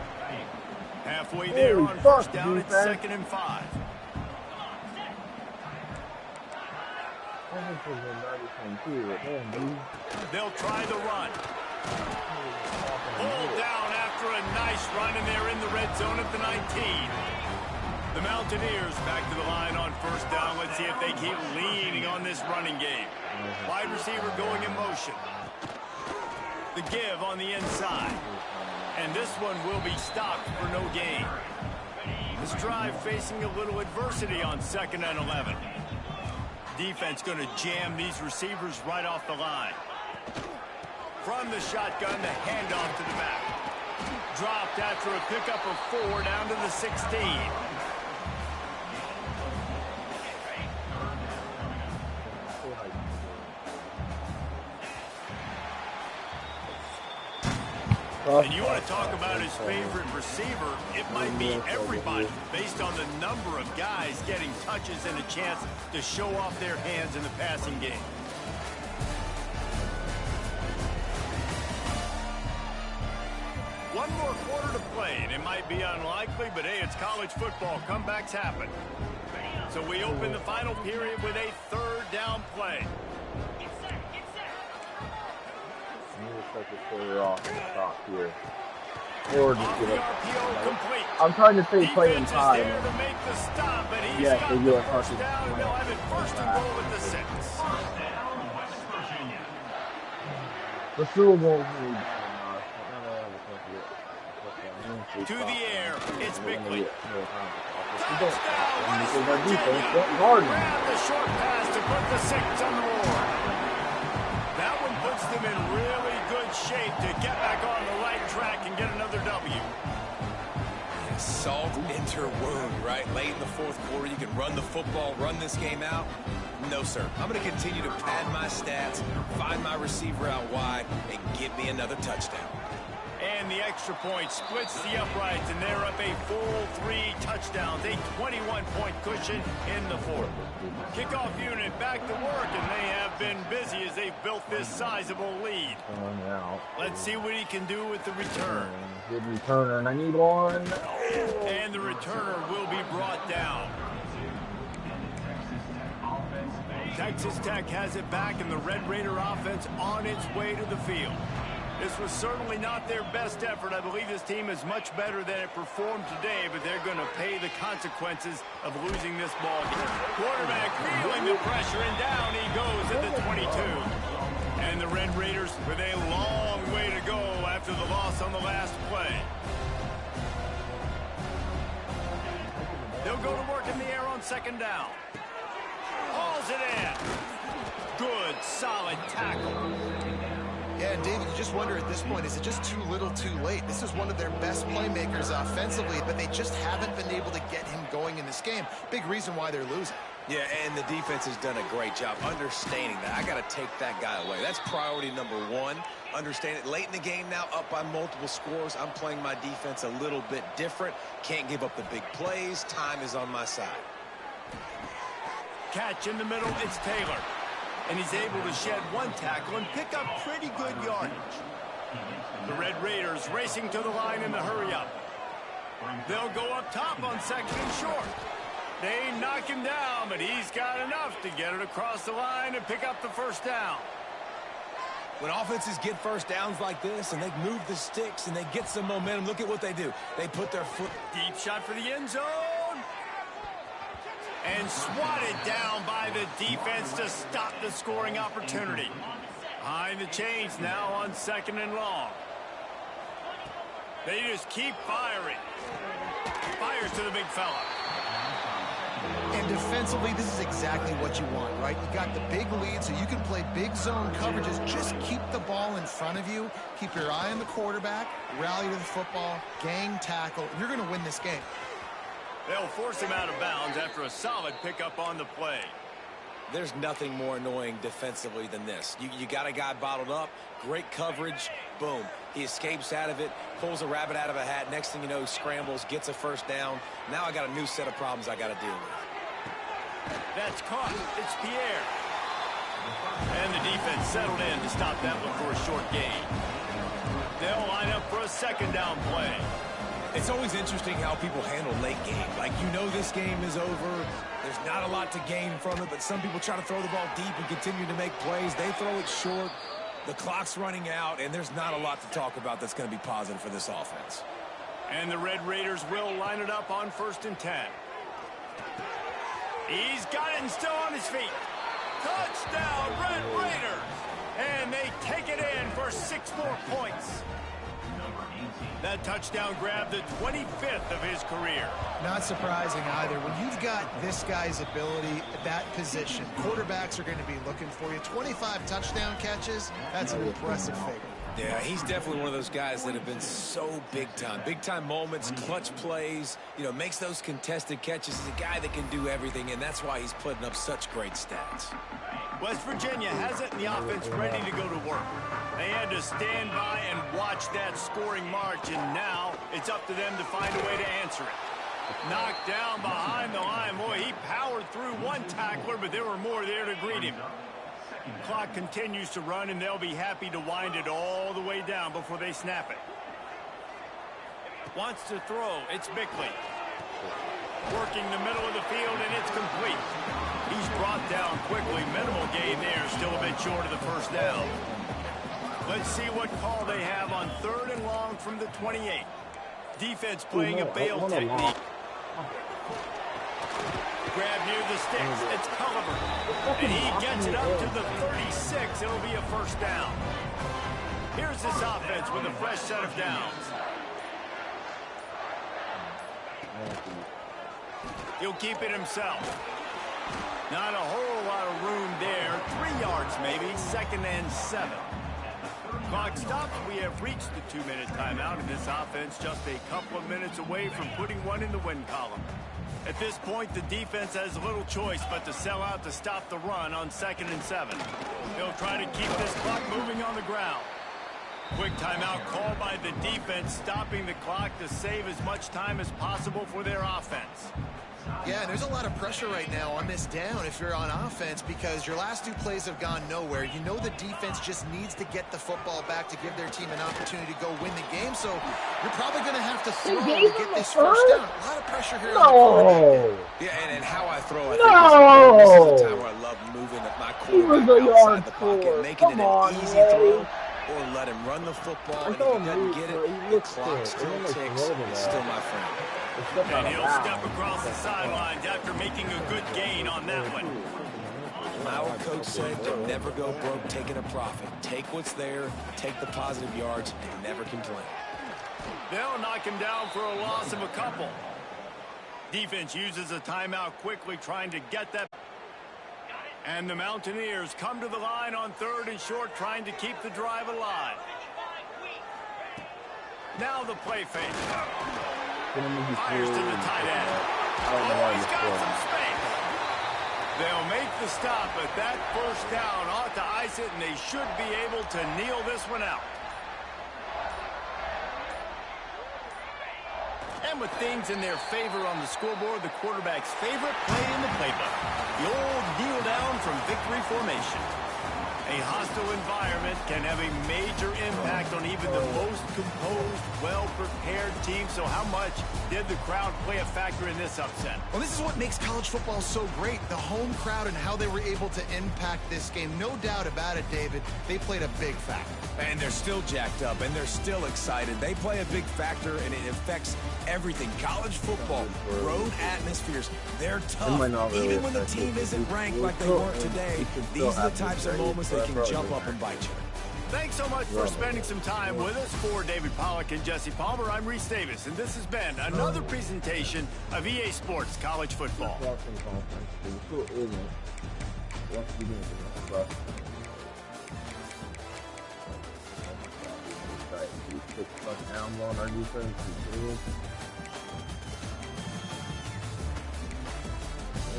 Halfway there on first down. It's 2nd and 5. They'll try the run. Pulled down after a nice run, and they're in the red zone at the 19. The Mountaineers back to the line on first down. Let's see if they keep leaning on this running game. Wide receiver going in motion. The give on the inside. And this one will be stopped for no gain. This drive facing a little adversity on 2nd and 11. Defense going to jam these receivers right off the line. From the shotgun, the handoff to the back. Dropped after a pickup of 4 down to the 16. And you want to talk about his favorite receiver, it might be everybody based on the number of guys getting touches and a chance to show off their hands in the passing game. One more quarter to play, and it might be unlikely, but hey, it's college football. Comebacks happen. So we open the final period with a 3rd down play. Off the top here. Or just get up. I'm trying to stay playing time. Yes, they do a first down. They'll have it 1st and goal at the 6. The field goal to the air, it's Bickley. Touchdown! Grab the short pass to put the 6 on the board. That one puts them in really good shape to get back on the right track and get another W. Salt into wound, right? Late in the 4th quarter, you can run the football, run this game out. No, sir. I'm going to continue to pad my stats, find my receiver out wide, and get me another touchdown. And the extra point splits the uprights, and they're up a full 3 touchdowns, a 21-point cushion in the 4th. Kickoff unit back to work, and they have been busy as they've built this sizable lead. Let's see what he can do with the return. Good returner, and I need one. And the returner will be brought down. Texas Tech has it back, and the Red Raider offense on its way to the field. This was certainly not their best effort. I believe this team is much better than it performed today, but they're going to pay the consequences of losing this ball game. Quarterback feeling the pressure, and down he goes at the 22. And the Red Raiders with a long way to go after the loss on the last play. They'll go to work in the air on 2nd down. Hauls it in. Good, solid tackle. Yeah, and David, you just wonder at this point, is it just too little too late? This is one of their best playmakers offensively, but they just haven't been able to get him going in this game. Big reason why they're losing. Yeah, and the defense has done a great job understanding that. I got to take that guy away. That's priority number 1. Understand it. Late in the game now, up by multiple scores. I'm playing my defense a little bit different. Can't give up the big plays. Time is on my side. Catch in the middle, it's Taylor. And he's able to shed 1 tackle and pick up pretty good yardage. The Red Raiders racing to the line in the hurry-up. They'll go up top on 2nd and short. They knock him down, but he's got enough to get it across the line and pick up the 1st down. When offenses get first downs like this and they move the sticks and they get some momentum, look at what they do. They put their foot. Deep shot for the end zone. And swatted down by the defense to stop the scoring opportunity. Behind the chains now on 2nd and long. They just keep firing. Fires to the big fella. And defensively, this is exactly what you want, right? You got the big lead, so you can play big zone coverages. Just keep the ball in front of you. Keep your eye on the quarterback. Rally to the football. Gang tackle. You're going to win this game. They'll force him out of bounds after a solid pickup on the play. There's nothing more annoying defensively than this. You got a guy bottled up, great coverage, boom. He escapes out of it, pulls a rabbit out of a hat. Next thing you know, he scrambles, gets a first down. Now I got a new set of problems I got to deal with. That's caught. It's Pierre. And the defense settled in to stop that one for a short gain. They'll line up for a 2nd down play. It's always interesting how people handle late game. Like, you know this game is over. There's not a lot to gain from it, but some people try to throw the ball deep and continue to make plays. They throw it short. The clock's running out, and there's not a lot to talk about that's going to be positive for this offense. And the Red Raiders will line it up on 1st and 10. He's got it and still on his feet. Touchdown, Red Raiders! And they take it in for 6 more points. That touchdown grabbed the 25th of his career. Not surprising either. When you've got this guy's ability at that position, quarterbacks are going to be looking for you. 25 touchdown catches, that's an impressive figure. Yeah, he's definitely one of those guys that have been so big time. Big time moments, clutch plays, you know, makes those contested catches. He's a guy that can do everything, and that's why he's putting up such great stats. West Virginia has it in the offense ready to go to work. They had to stand by and watch that scoring march, and now it's up to them to find a way to answer it. Knocked down behind the line. Boy, he powered through one tackler, but there were more there to greet him. Clock continues to run, and they'll be happy to wind it all the way down before they snap it. Wants to throw. It's Bickley. Working the middle of the field, and it's complete. He's brought down quickly. Minimal gain there. Still a bit short of the first down. Let's see what call they have on 3rd and long from the 28. Defense playing a bail technique. Grab near the sticks. It's Culliver. And he gets it up to the 36. It'll be a first down. Here's this offense with a fresh set of downs. He'll keep it himself. Not a whole lot of room there. 3 yards maybe. 2nd and 7. Clock stops. We have reached the 2-minute timeout, and this offense just a couple of minutes away from putting one in the win column. At this point, the defense has little choice but to sell out to stop the run on 2nd and 7. They'll try to keep this clock moving on the ground. Quick timeout called by the defense, stopping the clock to save as much time as possible for their offense. Yeah, and there's a lot of pressure right now on this down if you're on offense because your last 2 plays have gone nowhere. You know the defense just needs to get the football back to give their team an opportunity to go win the game, so you're probably going to have to throw to get this first down. A lot of pressure here. No! Yeah, and how I throw, I think this is a time where I love moving my quarterback outside the pocket, making it an easy throw, or let him run the football, and if he doesn't get it, the clock still ticks, and it's still my friend. And he'll step across the sidelines after making a good gain on that one. My old coach said to never go broke taking a profit. Take what's there, take the positive yards, and never complain. They'll knock him down for a loss of a couple. Defense uses a timeout quickly, trying to get that. And the Mountaineers come to the line on 3rd and short, trying to keep the drive alive. Now the play fake. Fires to the tight end. Oh, he's got some space. They'll make the stop, but that first down ought to ice it, and they should be able to kneel this one out. And with things in their favor on the scoreboard, the quarterback's favorite play in the playbook. The old kneel down from victory formation. A hostile environment can have a major impact on even the most composed, well-prepared team. So how much did the crowd play a factor in this upset? Well, this is what makes college football so great, the home crowd and how they were able to impact this game. No doubt about it, David, they played a big factor. And they're still jacked up, and they're still excited. They play a big factor, and it affects everything. College football, road atmospheres, they're tough. Even when the team isn't ranked like they weren't today, these are the types of moments that can jump up and bite you. Thanks so much for spending some time with us. For David Pollack and Jesse Palmer, I'm Reese Davis, and this has been another presentation of EA Sports College Football. Touchdowns on our defense.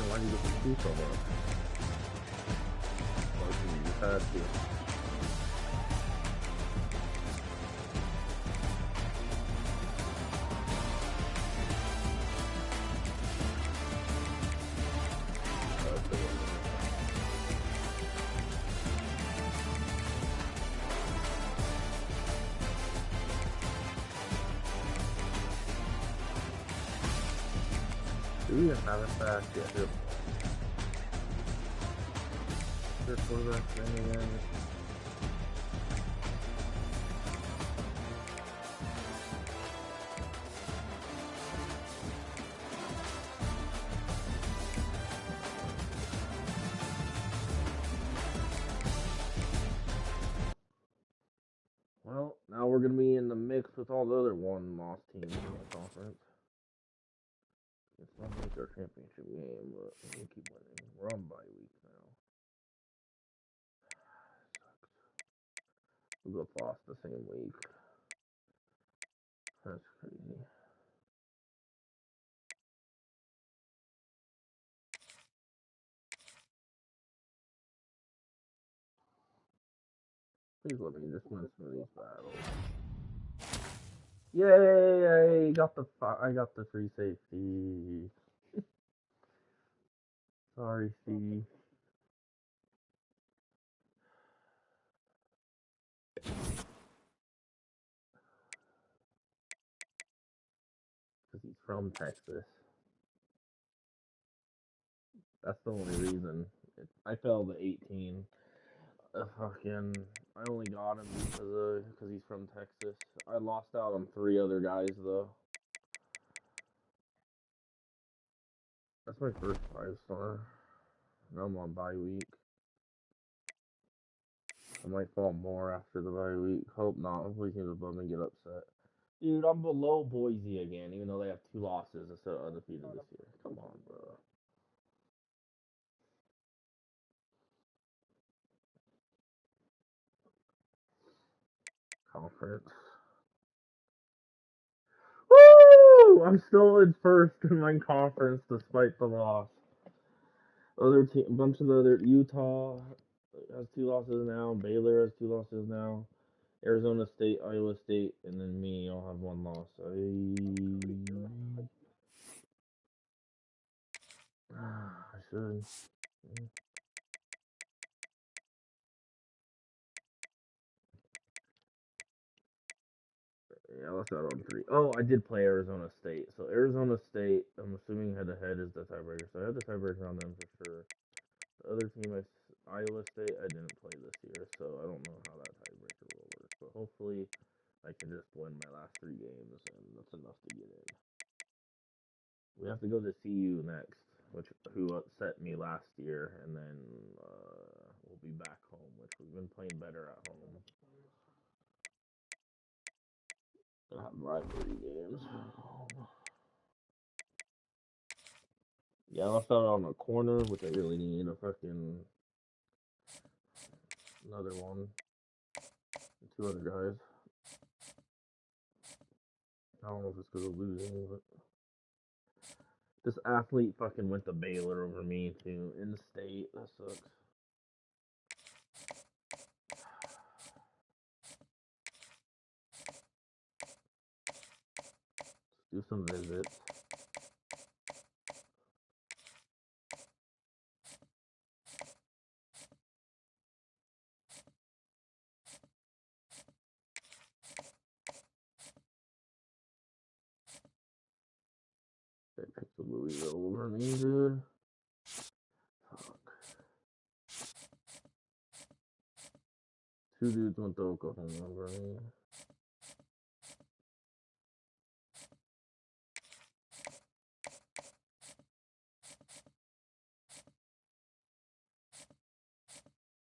Why do you get the two so much? You just had to. Do we even have it back yet? Here. Their quarterback thing again. Well, now we're going to be in the mix with all the other one-loss teams in the conference. It's not like our championship game, but we keep winning. We're on bye week now. Sucks. We both lost the same week. That's crazy. Please let me just win some of these battles. Yay! I got the free safety. Sorry, Steve. Because he's from Texas. That's the only reason. I fell to 18. I only got him because he's from Texas. I lost out on 3 other guys though. That's my first 5-star. Now I'm on bye week. I might fall more after the bye week. Hope not. Hopefully teams above me get upset. Dude, I'm below Boise again, even though they have 2 losses instead of undefeated this year. Come on, bro. Conference. Woo! I'm still in first in my conference despite the loss. A bunch of the other Utah has 2 losses now. Baylor has 2 losses now. Arizona State, Iowa State, and then me all have 1 loss. I should. Yeah, I lost out on 3. Oh, I did play Arizona State. So Arizona State, I'm assuming head-to-head is the tiebreaker. So I had the tiebreaker on them for sure. The other team, Iowa State, I didn't play this year, so I don't know how that tiebreaker will work. But hopefully, I can just win my last 3 games, and that's enough to get in. We have to go to CU next, who upset me last year, and then we'll be back home, which we've been playing better at home. I have rivalry games. Yeah, I left out on a corner, which I really need. Another one. 2 other guys. I don't know if it's because of losing, but this athlete fucking went to Baylor over me too. In state, that sucks. Let's do some visits. They picked the Louisville over me, dude. Fuck. Two dudes went to Oklahoma over me.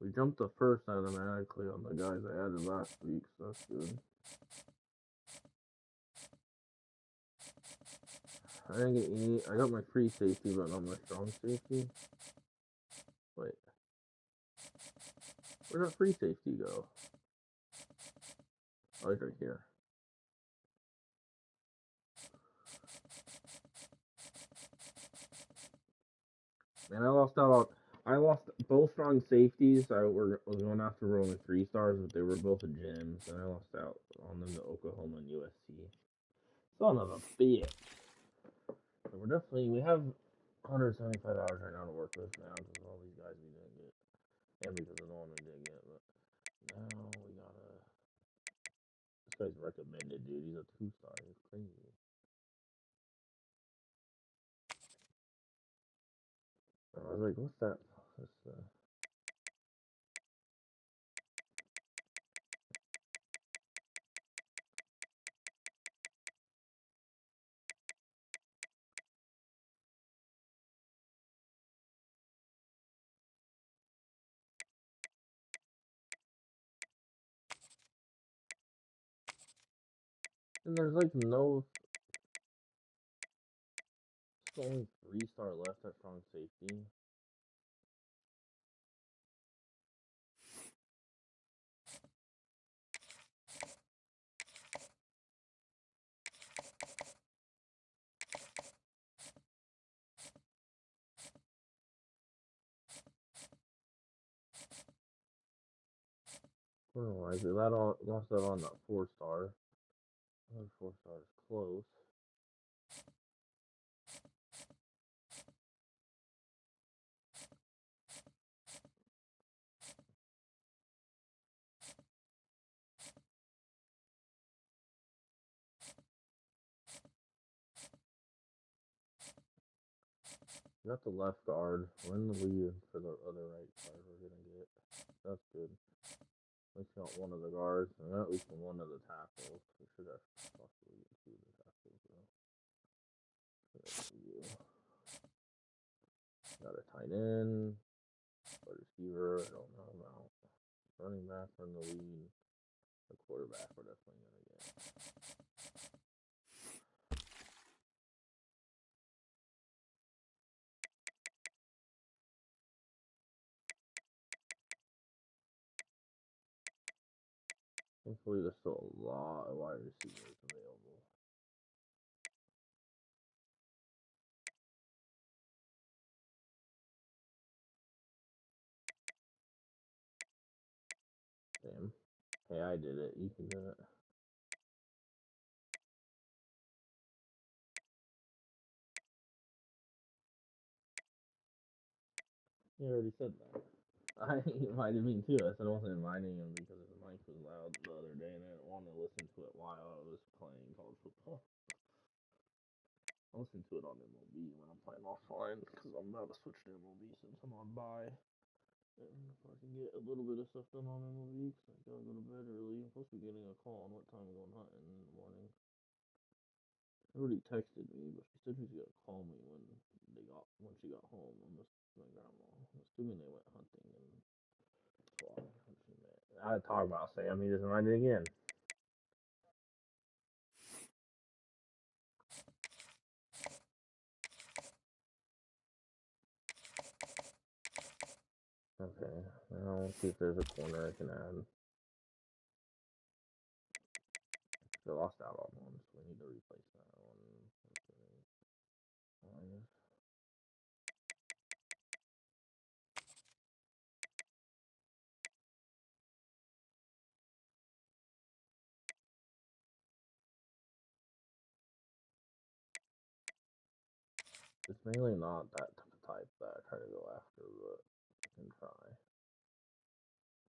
We jumped the first automatically on the guys I added last week, so that's good. I didn't get any. I got my free safety, but not my strong safety. Wait. Where'd our free safety go? Oh, it's right here. Man, I lost both strong safeties. Was going after only 3 stars, but they were both gems, and I lost out on them to Oklahoma and USC. Son of a bitch. So we have 175 hours right now to work with now because all these guys we didn't get, and because of the one we did get. But now we gotta. This guy's recommended, dude. He's a 2-star. He's crazy. I was like, what's that? And there's like no. There's only 3-star left at strong safety. I don't know why. Lost that on that 4-star. Another 4-star is close. We got the left guard. We're in the lead for the other right guard we're gonna get. That's good. At least got one of the guards, and at least one of the tackles. We should have possibly get 2 of the tackles though. Got a tight end, a receiver. I don't know about running back from the lead. The quarterback we're definitely gonna get. Thankfully, there's still a lot of wide receivers available. Damn. Hey, I did it. You can do it. You already said that. I invited me too. I said I wasn't inviting him because his mic was loud the other day and I didn't want to listen to it while I was playing college football. I listen to it on MLB when I'm playing offline because I'm about to switch to MLB since I'm on bye. And if I can get a little bit of stuff done on MLB because I gotta go to bed early. I'm supposed to be getting a call on what time I'm going hunting in the morning. She already texted me, but she said she's gonna call me when she got home. My grandma. I'm assuming they went hunting and I talk about Sam. He doesn't mind it again. Okay, now let's see if there's a corner I can add. I lost out on one, so we need to replace that one. Okay. It's mainly not that type that I try to go after, but I can try.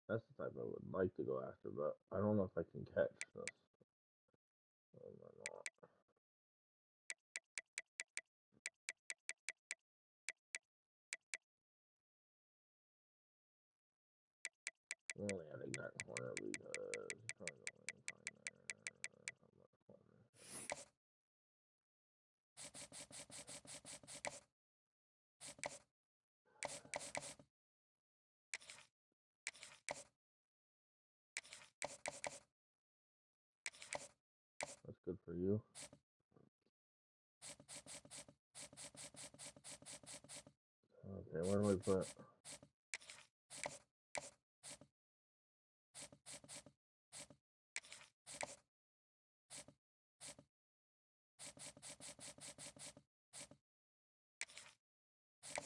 That's the type I would like to go after, but I don't know if I can catch this or not. We're only adding that corner because it's probably the only time there. That's good for you. Okay, where do we put?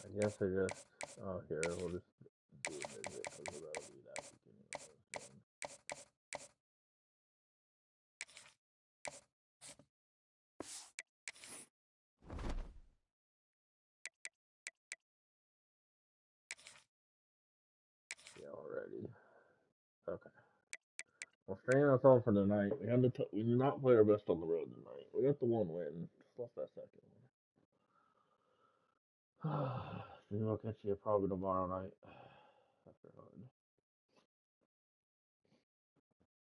I guess I just. Oh, here, we'll just do a visit because that'll be that beginning of the game. Yeah, already. Okay. Well, staying us all for the night. We did not play our best on the road tonight. We got the one win. Just lost that second one. Maybe I'll catch you probably tomorrow night. After